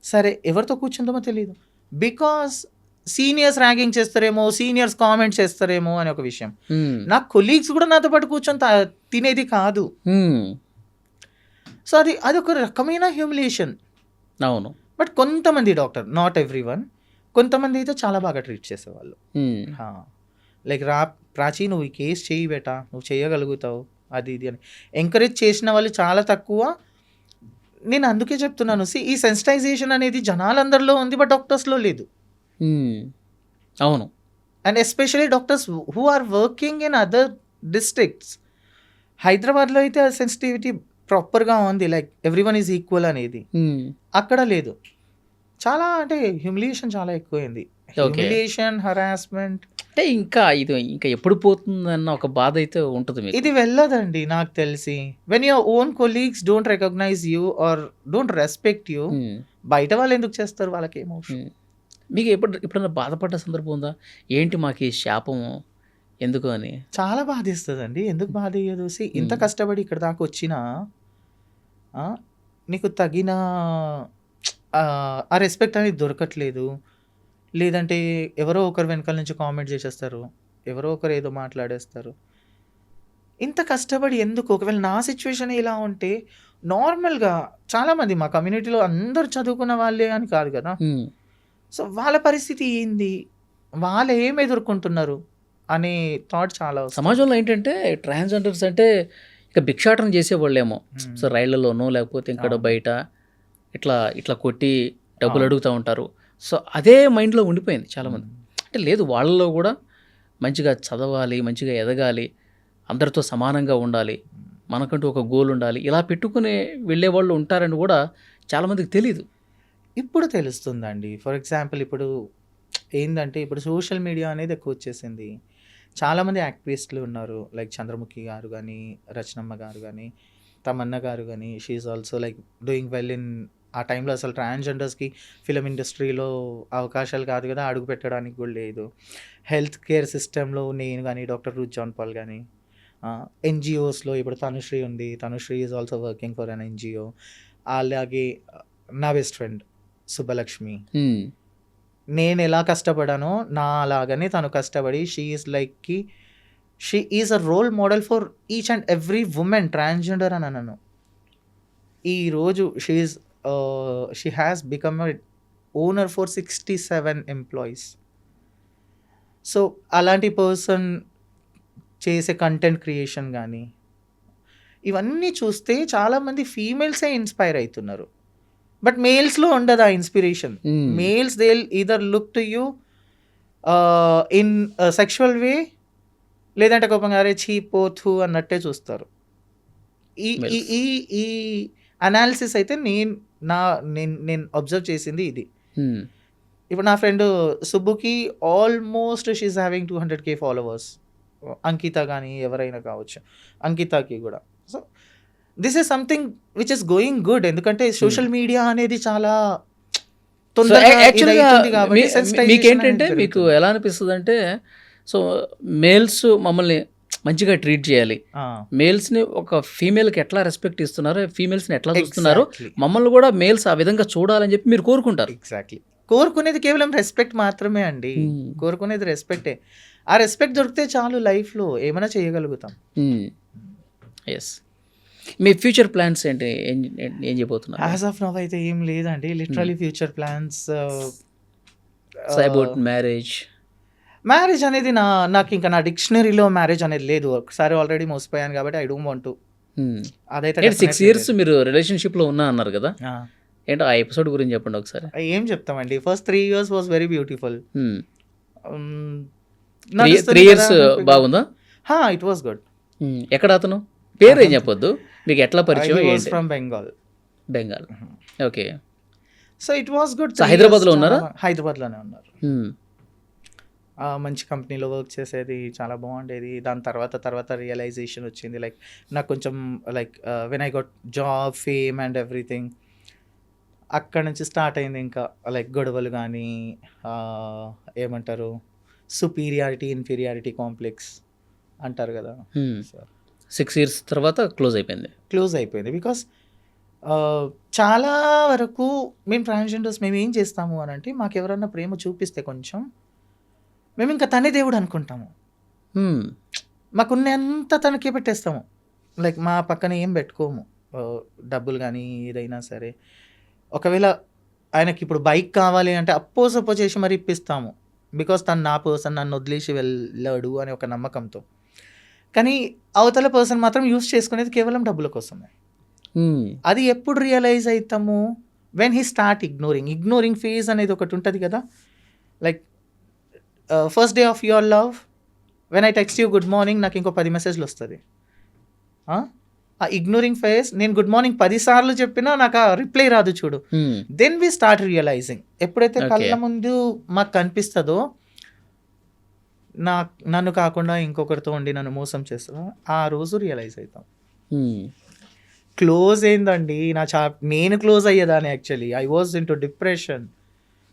సరే ఎవరితో కూర్చుంటామో తెలియదు, బికాస్ సీనియర్స్ ర్యాగింగ్ చేస్తారేమో, సీనియర్స్ కామెంట్ చేస్తారేమో అనే ఒక విషయం. నా కొలీగ్స్ కూడా నాతో పాటు కూర్చొని తినేది కాదు. సో అది ఒక రకమైన హ్యూమిలియేషన్. అవును. బట్ కొంతమంది డాక్టర్, నాట్ ఎవ్రీ వన్, కొంతమంది అయితే చాలా బాగా ట్రీట్ చేసేవాళ్ళు. లైక్ ప్రాచీ నువ్వు ఈ కేసు చేయి బేటా, నువ్వు చేయగలుగుతావు, అది ఇది అని ఎంకరేజ్ చేసిన వాళ్ళు చాలా తక్కువ. నేను అందుకే చెప్తున్నాను, ఈ సెన్సిటైజేషన్ అనేది జనాలందరిలో ఉంది, బట్ డాక్టర్స్లో లేదు. అవును. And especially doctors who are working in other districts. హైదరాబాద్లో అయితే ఆ సెన్సిటివిటీ ప్రాపర్గా ఉంది, like everyone is equal అనేది. అక్కడ లేదు. చాలా అంటే హ్యూమిలియేషన్ చాలా ఎక్కువైంది. Humiliation, harassment. అంటే ఇంకా ఎప్పుడు పోతుందన్న ఒక బాధ అయితే ఉంటుంది మీకు. ఇది వెళ్ళదండి నాకు తెలిసి. When your own colleagues don't recognise you or don't respect you, బయట వాళ్ళు ఎందుకు చేస్తారు, వాళ్ళకి ఏమో. మీకు ఎప్పుడైనా బాధపడ్డ సందర్భం ఉందా, ఏంటి మాకు ఈ శాపము ఎందుకు అని? చాలా బాధిస్తుందండి. ఎందుకు బాధ అయ్యేది, ఇంత కష్టపడి ఇక్కడ దాకా వచ్చినా నీకు తగిన ఆ రెస్పెక్ట్ అనేది దొరకట్లేదు. లేదంటే ఎవరో ఒకరు వెనకాల నుంచి కామెంట్ చేసేస్తారు, ఎవరో ఒకరు ఏదో మాట్లాడేస్తారు. ఇంత కష్టపడి ఎందుకు? ఒకవేళ నా సిచ్యువేషన్ ఇలా ఉంటే నార్మల్గా చాలామంది మా కమ్యూనిటీలో అందరూ చదువుకున్న వాళ్ళే అని కాదు కదా. సో వాళ్ళ పరిస్థితి ఏంది, వాళ్ళు ఏం ఎదుర్కొంటున్నారు అనే థాట్ చాలా వస్తుంది. సమాజంలో ఏంటంటే ట్రాన్స్జెండర్స్ అంటే ఇక భిక్షాటన చేసేవాళ్ళేమో. సో రైళ్లలోనూ లేకపోతే ఇక్కడ బయట ఇట్లా కొట్టి డబ్బులు అడుగుతూ ఉంటారు. సో అదే మైండ్లో ఉండిపోయింది చాలామంది. అంటే లేదు, వాళ్ళలో కూడా మంచిగా చదవాలి, మంచిగా ఎదగాలి, అందరితో సమానంగా ఉండాలి, మనకంటూ ఒక గోల్ ఉండాలి, ఇలా పెట్టుకుని వెళ్ళేవాళ్ళు ఉంటారని కూడా చాలామందికి తెలీదు. ఇప్పుడు తెలుస్తుందండి. ఫర్ ఎగ్జాంపుల్ ఇప్పుడు ఏంటంటే ఇప్పుడు సోషల్ మీడియా అనేది ఎక్కువ వచ్చేసింది. చాలామంది యాక్టివిస్టులు ఉన్నారు, లైక్ చంద్రముఖి గారు కానీ, రచనమ్మ గారు కానీ, తమన్నా గారు కానీ she's also like doing well in ఆ టైంలో అసలు ట్రాన్స్జెండర్స్కి ఫిలిం ఇండస్ట్రీలో అవకాశాలు కాదు కదా, అడుగు పెట్టడానికి కూడా లేదు. హెల్త్ కేర్ సిస్టంలో నేను కానీ డాక్టర్ రూత్ జాన్ పాల్ కానీ, ఎన్జిఓస్లో ఇప్పుడు తనుశ్రీ ఉంది, Tanushree is also working for an NGO. అలాగే నా బెస్ట్ ఫ్రెండ్ సుబ్బలక్ష్మి, నేను ఎలా కష్టపడానో నా అలాగనే తను కష్టపడి she is a role model for each and every woman transgender అని అన్నాను. ఈరోజు she has become a owner for 67 employees. So అలాంటి పర్సన్ చేసే కంటెంట్ క్రియేషన్ కానీ ఇవన్నీ చూస్తే చాలామంది ఫీమేల్సే ఇన్స్పైర్ అవుతున్నారు. బట్ మేల్స్లో ఉండదు ఆ inspiration. Males they either look to you in sexual way, లేదంటే కోపంగా అరే చీపోతు అన్నట్టే చూస్తారు. ఈ అనాలిసిస్ అయితే నేను అబ్జర్వ్ చేసింది ఇది. ఇప్పుడు నా ఫ్రెండ్ సుబ్బుకి almost she having 200K followers. Ankita కానీ ఎవరైనా కావచ్చు, అంకితకి కూడా. So this is something which is going good. ఎందుకంటే సోషల్ మీడియా అనేది చాలా మీకేంటంటే మీకు ఎలా అనిపిస్తుంది అంటే, సో మేల్స్ మమ్మల్ని మంచిగా ట్రీట్ చేయాలి, మేల్స్ని ఒక ఫీమేల్కి ఎట్లా రెస్పెక్ట్ ఇస్తున్నారు, ఫీమేల్స్ని ఎట్లా చూస్తున్నారు, మమ్మల్ని కూడా మేల్స్ ఆ విధంగా చూడాలని చెప్పి మీరు కోరుకుంటారు. ఎగ్జాక్ట్లీ. కోరుకునేది కేవలం రెస్పెక్ట్ మాత్రమే అండి. కోరుకునేది రెస్పెక్టే. ఆ రెస్పెక్ట్ దొరికితే చాలు, లైఫ్లో ఏమైనా చేయగలుగుతాం. ఎస్. మీ ఫ్యూచర్ ప్లాన్స్ ఏంటి, ఏం చేయబోతున్నారు? యాజ్ ఆఫ్ నౌ అయితే ఏం లేదండి. Literally future plans about marriage అనేది నాకు ఇంకా నా డిక్షనరీలో మ్యారేజ్ అనేది లేదు. ఒకసారి ఆల్రెడీ మోసపోయాను కాబట్టి ఐ డోంట్ వాంట్ టు. అదైతే 6 years మీరు రిలేషన్షిప్లో ఉన్నా అన్నారు కదా, ఏంటో ఆ ఎపిసోడ్ గురించి చెప్పండి ఒకసారి. ఏం చెప్తామండి, first 3 years was very beautiful. 3 years బాగుందా? It was good. ఎక్కడ అతను పేరు ఏం చెప్పొద్దు, మీకు ఎట్లా పరిచయం? From Bengal. Okay. So it was good. హైదరాబాద్లో ఉన్నారా? హైదరాబాద్లోనే ఉన్నారు. మంచి కంపెనీలో వర్క్ చేసేది, చాలా బాగుండేది. దాని తర్వాత రియలైజేషన్ వచ్చింది, లైక్ నాకు కొంచెం like when I got job, fame and everything, అక్కడ నుంచి స్టార్ట్ అయింది ఇంకా లైక్ గొడవలు కానీ, ఏమంటారు, సుపీరియారిటీ ఇన్ఫీరియారిటీ కాంప్లెక్స్ అంటారు కదా. 6 years తర్వాత క్లోజ్ అయిపోయింది. బికాస్ చాలా వరకు మేము ట్రాన్స్జెండర్స్ మేము ఏం చేస్తాము అని అంటే, మాకు ఎవరన్నా ప్రేమ చూపిస్తే కొంచెం మేము ఇంకా తనే దేవుడు అనుకుంటాము. మాకున్నంత తనకే పెట్టేస్తాము. లైక్ మా పక్కన ఏం పెట్టుకోము, డబ్బులు కానీ ఏదైనా సరే. ఒకవేళ ఆయనకి ఇప్పుడు బైక్ కావాలి అంటే అప్పో చేసి మరి ఇప్పిస్తాము, బికాస్ తను నా పర్సన్, నన్ను వదిలేసి వెళ్ళాడు అనే ఒక నమ్మకంతో. కానీ అవతల పర్సన్ మాత్రం యూస్ చేసుకునేది కేవలం డబ్బుల కోసమే. అది ఎప్పుడు రియలైజ్ అవుతాము, when he start ignoring phase అనేది ఒకటి ఉంటుంది కదా. Like first day of your love, when I text you good morning, నాకు ఇంకో 10 మెసేజ్లు వస్తుంది. ఆ ఇగ్నోరింగ్ ఫేజ్, నేను గుడ్ మార్నింగ్ 10 సార్లు చెప్పినా నాకు ఆ రిప్లై రాదు చూడు. Then we start realising. ఎప్పుడైతే కళ్ళ ముందు మాకు కనిపిస్తుందో నన్ను కాకుండా ఇంకొకరితో ఉండి నన్ను మోసం చేస్తుందో, ఆ రోజు రియలైజ్ అవుతాం. క్లోజ్ అయిందండి నేను క్లోజ్ అయ్యేదాన్ని. Actually I was in to depression.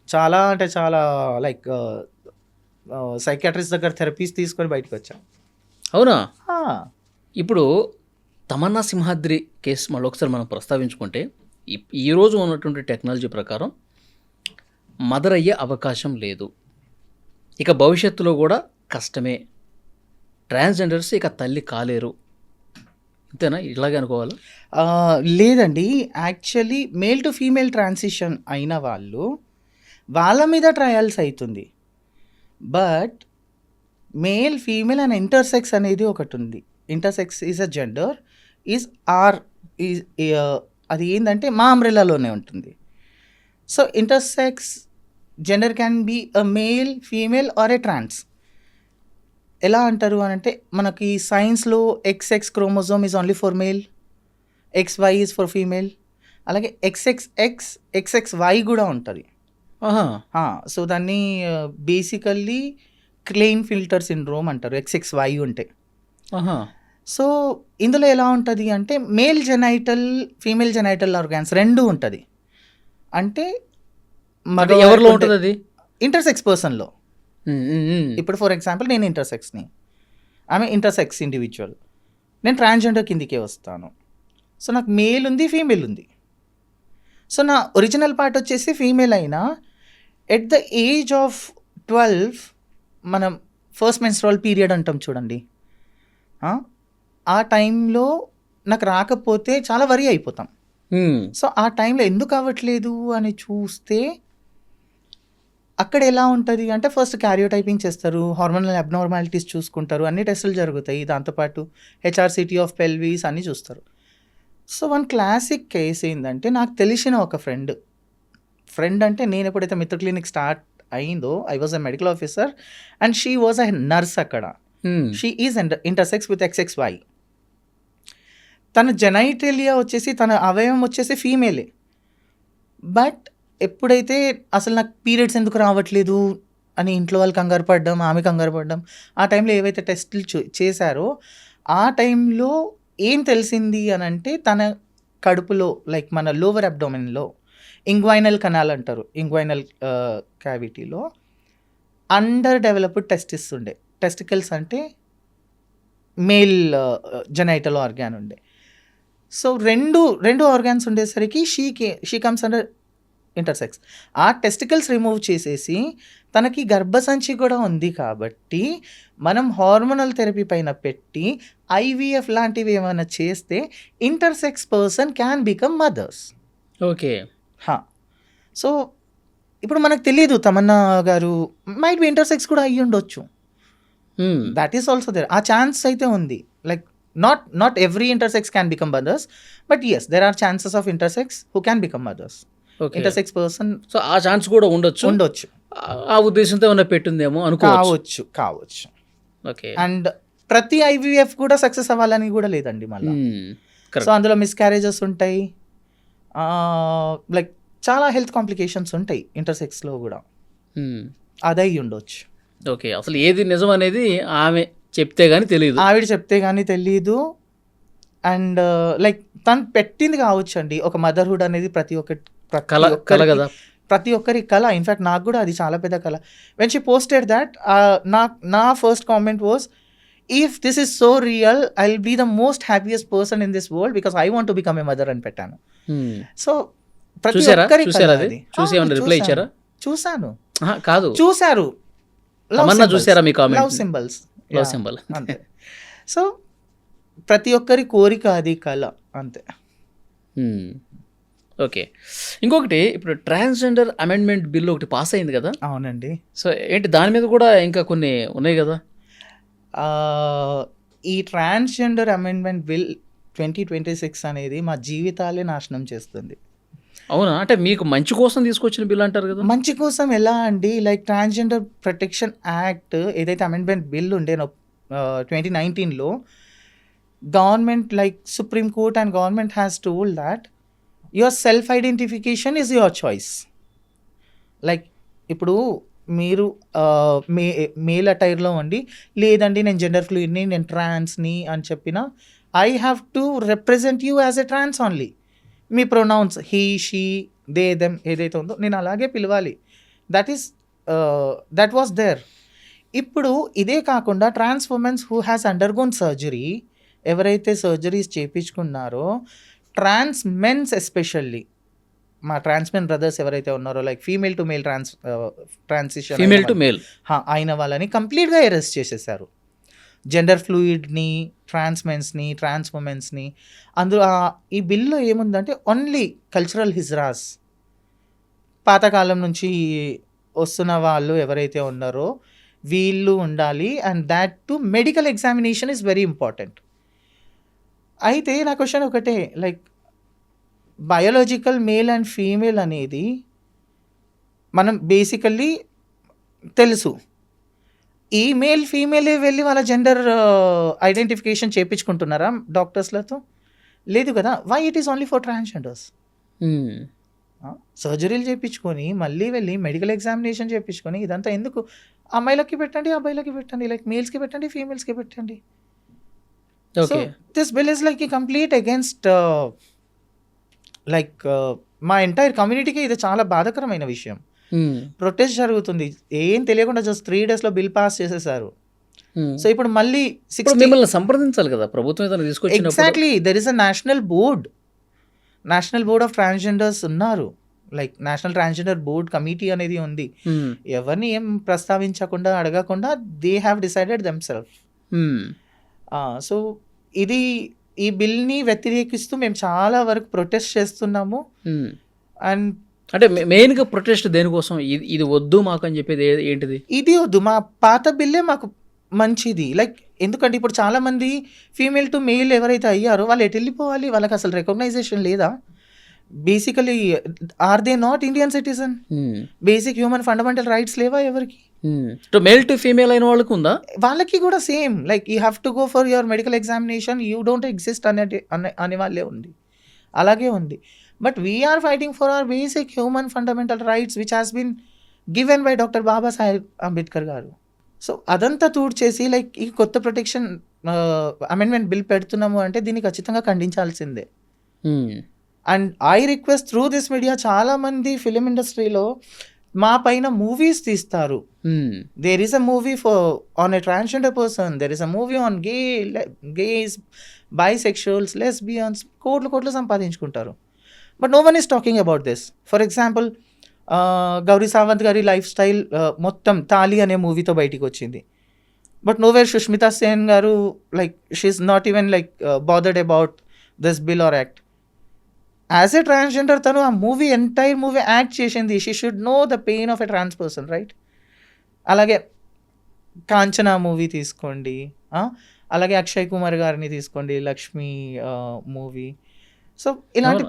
చాలా అంటే చాలా లైక్ సైకాట్రిస్ట్ దగ్గర థెరపీస్ తీసుకొని బయటకు వచ్చాను. అవునా? ఇప్పుడు తమన్నా సింహాద్రి కేసు మళ్ళీ ఒకసారి మనం ప్రస్తావించుకుంటే, ఈరోజు ఉన్నటువంటి టెక్నాలజీ ప్రకారం మదర్ అయ్యే అవకాశం లేదు, ఇక భవిష్యత్తులో కూడా కష్టమే, ట్రాన్స్జెండర్స్ ఇక తల్లి కాలేరు, అంతేనా? ఇలాగే అనుకోవాలి? లేదండి. Actually male to female transition అయిన వాళ్ళ మీద ట్రయల్స్ అవుతుంది. But male, female and intersects అనేది ఒకటి ఉంది. ఇంటర్సెక్స్ ఈజ్ అ జెండర్, అది ఏంటంటే మా అంబ్రెల్లాలోనే ఉంటుంది. So intersex gender can be a male, female or a trans. ఎలా అంటారు అని అంటే, మనకి సైన్స్లో XX chromosome is only for male, XY is for female. అలాగే XXX, XXY కూడా ఉంటుంది. సో దాన్ని బేసికల్లీ క్లెయిన్ ఫిల్టర్ సిండ్రోమ్ అంటారు, XXY ఉంటే. సో ఇందులో ఎలా ఉంటుంది అంటే male genital female genital organs రెండు ఉంటుంది. అంటే అంటే ఎవరిలో ఉంటుంది అది? ఇంటర్సెక్స్ పర్సన్లో. ఇప్పుడు ఫర్ ఎగ్జాంపుల్ నేను ఇంటర్సెక్స్ని, ఆమె ఇంటర్సెక్స్ ఇండివిజువల్, నేను ట్రాన్స్జెండర్ కిందికే వస్తాను. సో నాకు మేల్ ఉంది, ఫీమేల్ ఉంది. సో నా ఒరిజినల్ పార్ట్ వచ్చేసి ఫీమేల్ అయినా ఎట్ ద ఏజ్ ఆఫ్ 12 మనం ఫస్ట్ మెన్స్ట్రువల్ పీరియడ్ అంటాం చూడండి, ఆ టైంలో నాకు రాకపోతే చాలా వరీ అయిపోతాం. సో ఆ టైంలో ఎందుకు అవ్వట్లేదు అని చూస్తే అక్కడ ఎలా ఉంటుంది అంటే ఫస్ట్ క్యారియోటైపింగ్ చేస్తారు, హార్మోనల్ అబ్నార్మాలిటీస్ చూసుకుంటారు, అన్ని టెస్టులు జరుగుతాయి, దాంతోపాటు హెచ్ఆర్సిటీ ఆఫ్ పెల్వీస్ అన్నీ చూస్తారు. సో వన్ క్లాసిక్ కేస్ ఏంటంటే నాకు తెలిసిన ఒక ఫ్రెండ్ అంటే నేను ఎప్పుడైతే మిత్ర క్లినిక్ స్టార్ట్ అయిందో I was a medical officer and she was a nurse అక్కడ. She is intersex with XXY. తన జెనైటేలియా వచ్చేసి తన అవయవం వచ్చేసి ఫీమేలే. బట్ ఎప్పుడైతే అసలు నాకు పీరియడ్స్ ఎందుకు రావట్లేదు అని ఇంట్లో వాళ్ళు కంగారు పడ్డం, ఆమె కంగారు పడ్డం, ఆ టైంలో ఏవైతే టెస్టులు చేశారో ఆ టైంలో ఏం తెలిసింది అని అంటే తన కడుపులో లైక్ మన లోవర్ అబ్డోమెన్లో ఇంగ్వైనల్ కనాల్ అంటారు, ఇంగ్వైనల్ క్యావిటీలో అండర్ డెవలప్డ్ టెస్టిస్ ఉండే. టెస్టికల్స్ అంటే మేల్ జెనైటల్ ఆర్గాన్ ఉండే. సో రెండు ఆర్గాన్స్ ఉండేసరికి షీ కమ్స్ అండర్ ఇంటర్సెక్స్. ఆ టెస్టికల్స్ రిమూవ్ చేసేసి తనకి గర్భసంచి కూడా ఉంది కాబట్టి మనం హార్మోనల్ థెరపీ పైన పెట్టి IVF లాంటివి ఏమైనా చేస్తే intersex person can become mothers. Okay. So ఇప్పుడు మనకు తెలియదు, తమన్నా గారు మైట్ బి ఇంటర్సెక్స్ కూడా అయ్యి ఉండొచ్చు. That is also there. ఆ ఛాన్స్ అయితే ఉంది. Like not every intersex can become mothers, but yes, there are chances of intersex who can become mothers. Intersects person. So ఆ ఛాన్స్ కూడా ఉండొచ్చు. ఆ ఉద్దేశంతో ఏమైనా పెట్టిందేమో కావచ్చు. ఓకే. అండ్ ప్రతి IVF కూడా సక్సెస్ అవ్వాలని కూడా లేదండి మళ్ళీ. సో అందులో మిస్క్యారేజెస్ ఉంటాయి, లైక్ చాలా హెల్త్ కాంప్లికేషన్స్ ఉంటాయి ఇంటర్సెక్స్లో కూడా. అదై ఉండొచ్చు. ఓకే. అసలు ఏది నిజం అనేది ఆమె చెప్తే కానీ తెలియదు, ఆవిడ చెప్తే కానీ తెలియదు. అండ్ లైక్ తను పెట్టింది కావచ్చు అండి ఒక మదర్హుడ్ అనేది ప్రతి ఒక్కరి కళ. ఇన్ఫ్యాక్ట్ నాకు కూడా అది చాలా పెద్ద కళ. వెన్ షీ పోస్టెడ్ దాట్ నా first comment was, if this is so real I will be the most happiest person in this world because I want to become a mother అని పెట్టాను. సో ప్రతి ఒక్కరి చూసాను కాదు చూసారు చూసారా మీ కామెంట్? లవ్ సింబల్ అంతే. సో ప్రతి ఒక్కరి కోరిక అది కళ అంతే. ఓకే. ఇంకొకటి ఇప్పుడు ట్రాన్స్జెండర్ అమెండ్మెంట్ బిల్ ఒకటి పాస్ అయింది కదా? అవునండి. సో ఏంటి దాని మీద కూడా ఇంకా కొన్ని ఉన్నాయి కదా? ఈ ట్రాన్స్జెండర్ అమెండ్మెంట్ బిల్ 2026 అనేది మా జీవితాలే నాశనం చేస్తుంది. అవునా? అంటే మీకు మంచి కోసం తీసుకొచ్చిన బిల్ అంటారు కదా? మంచి కోసం ఎలా అండి? లైక్ ట్రాన్స్జెండర్ ప్రొటెక్షన్ యాక్ట్ ఏదైతే అమెండ్మెంట్ బిల్ ఉండేనో 2019లో government like supreme court and government has told that your self identification is your choice. Like ఇప్పుడు మీరు మేల్ అటైర్లో ఉండి లేదండి నేను జెండర్ ఫ్లూయిడ్ని, నేను ట్రాన్స్ని అని చెప్పిన I have to represent you as a trans only. మీ pronouns he, she, they, them ఏదైతే ఉందో నేను అలాగే పిలవాలి. That was there. ఇప్పుడు ఇదే కాకుండా trans womens who has undergone surgery, ఎవరైతే సర్జరీస్ చేయించుకున్నారో, ట్రాన్స్ మెన్స్ ఎస్పెషల్లీ మా ట్రాన్స్ మెన్ బ్రదర్స్ ఎవరైతే ఉన్నారో like female to male transition అయిన వాళ్ళని కంప్లీట్గా అరెస్ట్ చేసేసారు. జెండర్ ఫ్లూయిడ్ని, ట్రాన్స్ మెన్స్ని, ట్రాన్స్ ఉమెన్స్ని. అందులో ఈ బిల్లో ఏముందంటే ఓన్లీ కల్చరల్ హిజ్రాస్, పాతకాలం నుంచి వస్తున్న వాళ్ళు ఎవరైతే ఉన్నారో వీళ్ళు ఉండాలి. And that to medical examination is very important. అయితే నా క్వశ్చన్ ఒకటే, like biological male and female అనేది మనం బేసికల్లీ తెలుసు. ఈ మేల్ ఫీమేలే వెళ్ళి వాళ్ళ జెండర్ ఐడెంటిఫికేషన్ చేయించుకుంటున్నారా డాక్టర్స్లతో? లేదు కదా. Why it is only for transgenders? సర్జరీలు చేయించుకొని మళ్ళీ వెళ్ళి మెడికల్ ఎగ్జామినేషన్ చేయించుకొని ఇదంతా ఎందుకు? అమ్మాయిలకి పెట్టండి, అబ్బాయిలకి పెట్టండి, లైక్ మేల్స్కి పెట్టండి, ఫీమేల్స్కి పెట్టండి. So okay. this bill is like a complete against మా ఎంటైర్ కమ్యూనిటీకి ఇది చాలా బాధాకరమైన విషయం. ప్రొటెస్ట్ జరుగుతుంది, ఏం తెలియకుండా జస్ట్ 3 daysలో బిల్ పాస్ చేసేసారు. సో ఇప్పుడు మళ్ళీ ఇప్పుడు మిమ్మల్ని సంప్రదించాలి కదా ప్రభుత్వం ఏదైనా తీసుకొచ్చినప్పుడు. Exactly there is a national board of transgenders ఉన్నారు. Like national transgender board committee అనేది ఉంది. ఎవరిని ఏం ప్రస్తావించకుండా అడగకుండా they have decided themselves. So ఇది ఈ బిల్ని వ్యతిరేకిస్తూ మేము చాలా వరకు ప్రొటెస్ట్ చేస్తున్నాము. అండ్ అంటే మెయిన్గా ప్రొటెస్ట్ దేనికోసం? ఇది వద్దు మాకు అని చెప్పేది ఏంటిది? ఇది వద్దు, మా పాత బిల్లే మాకు మంచిది. లైక్ ఎందుకంటే ఇప్పుడు చాలా మంది ఫీమేల్ టు మేల్ ఎవరైతే అయ్యారో వాళ్ళు ఎటు వెళ్ళిపోవాలి? వాళ్ళకి అసలు రికగ్నైజేషన్ లేదా? Basically are they not Indian citizen? Basic human fundamental rights లేవా ఎవరికి? మేల్ టు ఫీమేల్ అయిన వాళ్ళకి ఉందా? వాళ్ళకి కూడా same. Like you have to go for your medical examination, you don't exist అనే వాళ్ళే ఉంది, అలాగే ఉంది. But we're fighting for our basic human fundamental rights which has been given by doctor Babasaheb Ambedkar గారు. సో అదంతా చేసి లైక్ ఈ కొత్త ప్రొటెక్షన్ అమెండ్మెంట్ బిల్ పెడుతున్నాము అంటే దీన్ని ఖచ్చితంగా ఖండించాల్సిందే. And I request through this media, చాలామంది ఫిలిం ఇండస్ట్రీలో మా పైన మూవీస్ తీస్తారు. There is a movie on a transgender person, there is a movie on gays, bisexuals, lesbians, కోట్లు సంపాదించుకుంటారు. But no one is talking about this. For example Gauri Sawant గారి లైఫ్ స్టైల్ మొత్తం తాలి అనే మూవీతో బయటికి వచ్చింది. బట్ నోవేర్ సుష్మితా సేన్ గారు like she's not even like bothered about this bill or act. As a transgender తను ఆ ఎంటైర్ మూవీ యాక్ట్ చేసింది. She should know the pain of a trans person, right? అలాగే కాంచనా మూవీ తీసుకోండి, అలాగే అక్షయ్ కుమార్ గారిని తీసుకోండి, లక్ష్మి మూవీ. సో ఇలాంటి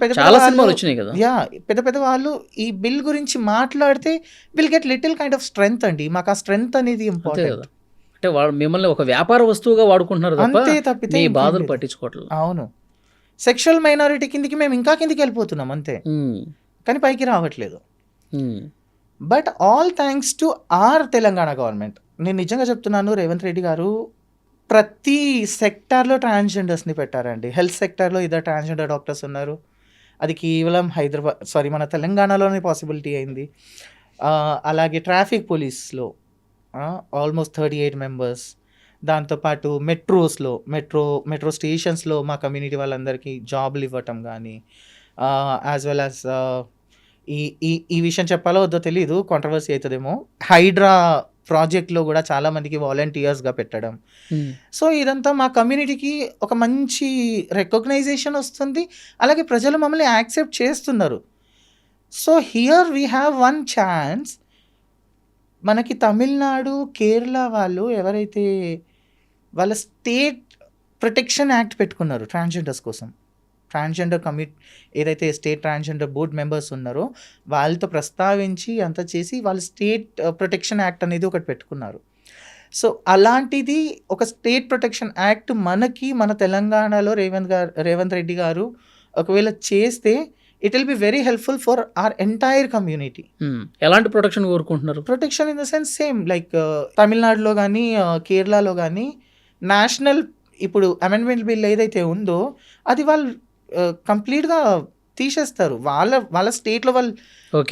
పెద్ద వాళ్ళు ఈ బిల్ గురించి మాట్లాడితే will get little kind of strength అండి. మాకు ఆ స్ట్రెంగ్త్ అనేది ఇంపార్టెంట్. అంటే వాళ్ళు మిమ్మల్ని ఒక వ్యాపార వస్తువుగా వాడుకుంటున్నారు అంతే తప్పితే మీ బాధలు పట్టించుకోవట్లేదు. అవును, సెక్షువల్ మైనారిటీ కిందికి మేము ఇంకా కిందికి వెళ్ళిపోతున్నాం అంతే, కానీ పైకి రావట్లేదు. But all thanks to our Telangana government. నేను నిజంగా చెప్తున్నాను, రేవంత్ రెడ్డి గారు ప్రతి సెక్టార్లో ట్రాన్స్జెండర్స్ని పెట్టారండి. హెల్త్ సెక్టార్లో ఇద్దరు ట్రాన్స్జెండర్ డాక్టర్స్ ఉన్నారు. అది కేవలం మన తెలంగాణలోనే పాసిబిలిటీ అయింది. అలాగే ట్రాఫిక్ పోలీస్లో ఆల్మోస్ట్ 38 members. దాంతోపాటు మెట్రో స్టేషన్స్లో మా కమ్యూనిటీ వాళ్ళందరికీ జాబ్లు ఇవ్వటం కానీ, యాజ్ వెల్ యాజ్ ఈ విషయం చెప్పాలో వద్దో తెలీదు, కాంట్రవర్సీ అవుతుందేమో, హైడ్రా ప్రాజెక్ట్లో కూడా చాలామందికి వాలంటీర్స్గా పెట్టడం. సో ఇదంతా మా కమ్యూనిటీకి ఒక మంచి రికగ్నైజేషన్ వస్తుంది. అలాగే ప్రజలు మమ్మల్ని యాక్సెప్ట్ చేస్తున్నారు. So here we have one chance. మనకి తమిళనాడు, కేరళ వాళ్ళు ఎవరైతే వాళ్ళ స్టేట్ ప్రొటెక్షన్ యాక్ట్ పెట్టుకున్నారు ట్రాన్స్జెండర్స్ కోసం, ట్రాన్స్జెండర్ ఏదైతే స్టేట్ ట్రాన్స్జెండర్ బోర్డ్ మెంబర్స్ ఉన్నారో వాళ్ళతో ప్రస్తావించి అంతా చేసి వాళ్ళు స్టేట్ ప్రొటెక్షన్ యాక్ట్ అనేది ఒకటి పెట్టుకున్నారు. సో అలాంటిది ఒక స్టేట్ ప్రొటెక్షన్ యాక్ట్ మన తెలంగాణలో రేవంత్ రెడ్డి గారు ఒకవేళ చేస్తే it will be very helpful for our entire community. ఎలాంటి ప్రొటెక్షన్ కోరుకుంటున్నారు? Protection in the sense same like తమిళనాడులో కానీ కేరళలో కానీ నేషనల్ ఇప్పుడు అమెండ్మెంట్ బిల్ ఏదైతే ఉందో అది వాళ్ళు కంప్లీట్గా తీసేస్తారు. వాళ్ళ స్టేట్లో వాళ్ళు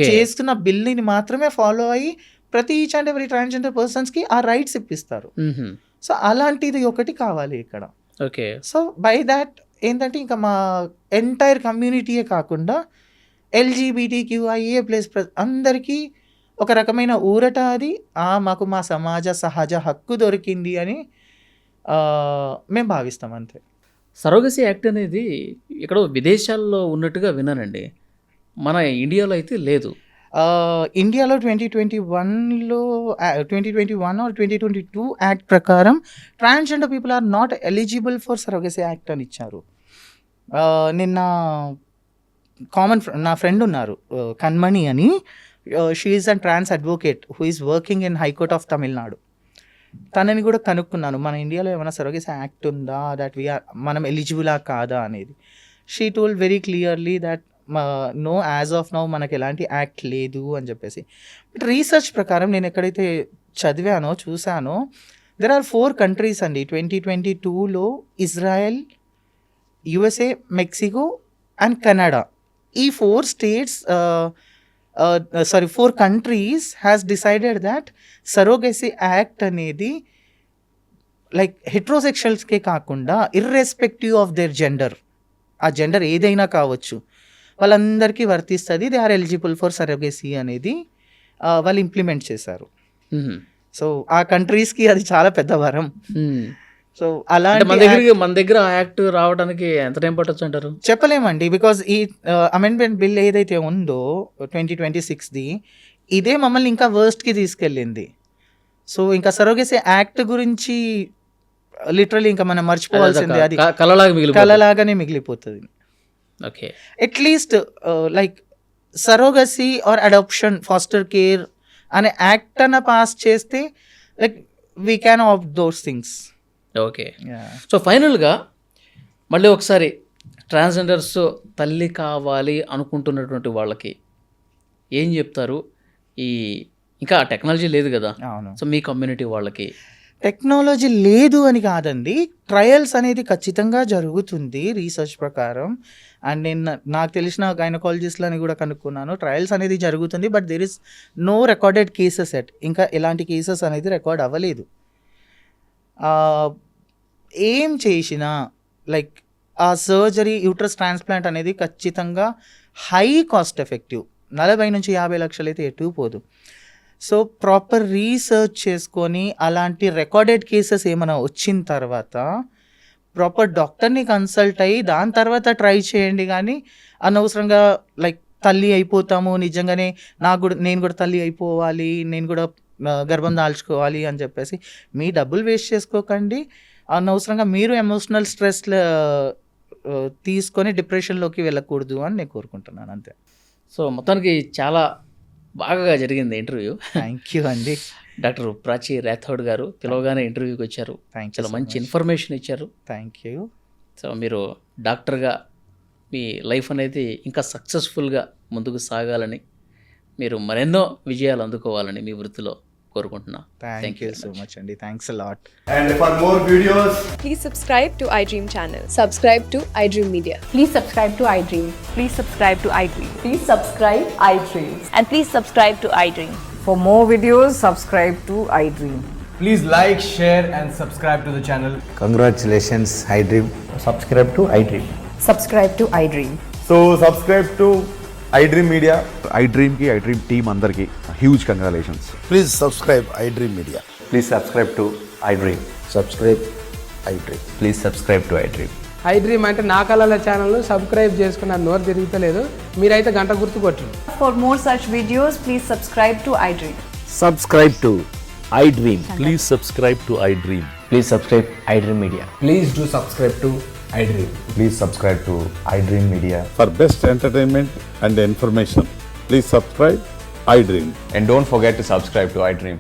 చేస్తున్న బిల్ని మాత్రమే ఫాలో అయ్యి ప్రతి ఈచ్ అండ్ ఎవరీ ట్రాన్స్జెండర్ పర్సన్స్కి ఆ రైట్స్ ఇప్పిస్తారు. సో అలాంటిది ఒకటి కావాలి ఇక్కడ. ఓకే. సో బై దాట్ ఏంటంటే ఇంకా మా ఎంటైర్ కమ్యూనిటీయే కాకుండా LGBTQIA+ అందరికీ ఒక రకమైన ఊరట అది, మాకు మా సమాజ సహజ హక్కు దొరికింది అని మేము భావిస్తాం అంతే. సరోగసీ యాక్ట్ అనేది ఇక్కడ విదేశాల్లో ఉన్నట్టుగా విన్నానండి, మన ఇండియాలో అయితే లేదు. ఇండియాలో 2021 or 2022 యాక్ట్ ప్రకారం transgender people are not eligible for surrogacy act అని ఇచ్చారు. నిన్న నా ఫ్రెండ్ ఉన్నారు కన్మణి అని, she is an trans advocate who is working in high court of Tamil Nadu. తనని కూడా కనుక్కున్నాను మన ఇండియాలో ఏమైనా సరోగసీ యాక్ట్ ఉందా, దట్ మనం ఎలిజిబులా కాదా అనేది. She told very clearly that no, as of now మనకి ఎలాంటి యాక్ట్ లేదు అని చెప్పేసి. బట్ రీసెర్చ్ ప్రకారం నేను ఎక్కడైతే చదివానో చూసానో దెర్ ఆర్ 4 కంట్రీస్ అండి 2022లో Israel, USA, Mexico and Canada. ఈ 4 states 4 countries has decided that surrogacy act అనేది లైక్ హెట్రోసెక్షువల్స్కే కాకుండా ఇర్రెస్పెక్టివ్ ఆఫ్ దేర్ జెండర్, ఆ జెండర్ ఏదైనా కావచ్చు, వాళ్ళందరికీ వర్తిస్తుంది. They are eligible for surrogacy అనేది వాళ్ళు ఇంప్లిమెంట్ చేశారు. సో ఆ కంట్రీస్కి అది చాలా పెద్ద వరం. సో అలా మన దగ్గర ఆ యాక్ట్ రావడానికి ఎంత టైం పట్టొచ్చు అంటారు? చెప్పలేమండి, బికాజ్ ఈ అమెండ్మెంట్ బిల్ ఏదైతే ఉందో 2026ది ఇదే మమ్మల్ని ఇంకా వర్స్ట్కి తీసుకెళ్ళింది. సో ఇంకా సరోగసీ యాక్ట్ గురించి లిటరలీ ఇంకా మనం మర్చిపోవాల్సిందే, అది కలలాగానే మిగిలిపోతుంది. Okay, at least like surrogacy or adoption, foster care అనే యాక్ట్ అన్న పాస్ చేస్తే like we can of those things. Okay, so ఫైనల్గా మళ్ళీ ఒకసారి ట్రాన్స్జెండర్స్ తల్లి కావాలి అనుకుంటున్నటువంటి వాళ్ళకి ఏం చెప్తారు? ఈ ఇంకా టెక్నాలజీ లేదు కదా, అవును. సో మీ కమ్యూనిటీ వాళ్ళకి టెక్నాలజీ లేదు అని కాదండి, ట్రయల్స్ అనేది ఖచ్చితంగా జరుగుతుంది రీసెర్చ్ ప్రకారం. అండ్ నేను నాకు తెలిసిన గైనకాలజిస్ట్లని కూడా కనుక్కున్నాను, ట్రయల్స్ అనేది జరుగుతుంది. But there is no recorded cases ఇంకా ఎలాంటి కేసెస్ అనేది రికార్డ్ అవ్వలేదు. ఏం చేసినా లైక్ ఆ సర్జరీ, యూట్రస్ ట్రాన్స్ప్లాంట్ అనేది ఖచ్చితంగా హై కాస్ట్ ఎఫెక్టివ్, 40 నుంచి 50 లక్షలు అయితే ఎటు పోదు. సో ప్రాపర్ రీసెర్చ్ చేసుకొని అలాంటి రికార్డెడ్ కేసెస్ ఏమైనా వచ్చిన తర్వాత ప్రాపర్ డాక్టర్ని కన్సల్ట్ అయ్యి దాని తర్వాత ట్రై చేయండి. కానీ అనవసరంగా లైక్ తల్లి అయిపోతాము, నిజంగానే నేను కూడా తల్లి అయిపోవాలి, నేను కూడా గర్భం దాల్చుకోవాలి అని చెప్పేసి మీ డబ్బులు వేస్ట్ చేసుకోకండి. అనవసరంగా మీరు ఎమోషనల్ స్ట్రెస్ తీసుకొని డిప్రెషన్లోకి వెళ్ళకూడదు అని నేను కోరుకుంటున్నాను, అంతే. సో మొత్తానికి చాలా బాగా జరిగింది ఇంటర్వ్యూ. థ్యాంక్ యూ అండి. డాక్టర్ ప్రాచీ రాథోడ్ గారు పిలవగానే ఇంటర్వ్యూకి వచ్చారు, చాలా మంచి ఇన్ఫర్మేషన్ ఇచ్చారు. Thank you. సో మీరు డాక్టర్గా మీ లైఫ్ అనేది ఇంకా సక్సెస్ఫుల్గా ముందుకు సాగాలని, మీరు మరెన్నో విజయాలు అందుకోవాలని మీ వృత్తిలో కోరుకుంటున్నా. థ్యాంక్ యూ సో మచ్ అండి. Thanks a lot. And for more videos, Please subscribe to iDream channel. Subscribe to iDream Media. Please subscribe to iDream. Please subscribe to iDream. Please subscribe iDream. And please subscribe to iDream. For more videos, subscribe to iDream. please like, share and subscribe to the channel. Congratulations, iDream. Subscribe to iDream. Subscribe to iDream. So subscribe to iDream Media. iDream की iDream team अंदर की huge congratulations. Please subscribe iDream Media. Please subscribe to iDream. Subscribe iDream. Please subscribe to iDream. iDream అంటే నా కళల ఛానల్ సబ్స్క్రైబ్ చేసుకున్న నోరు తిరుగుతలేదు, మీరైతే గంట గుర్తు కొట్టండి. For more such videos, please subscribe to iDream. Subscribe to iDream. Please subscribe to iDream. Please subscribe iDream Media. Please do subscribe to iDream. Please subscribe to iDream Media. For best entertainment and information, please subscribe iDream. And don't forget to subscribe to iDream.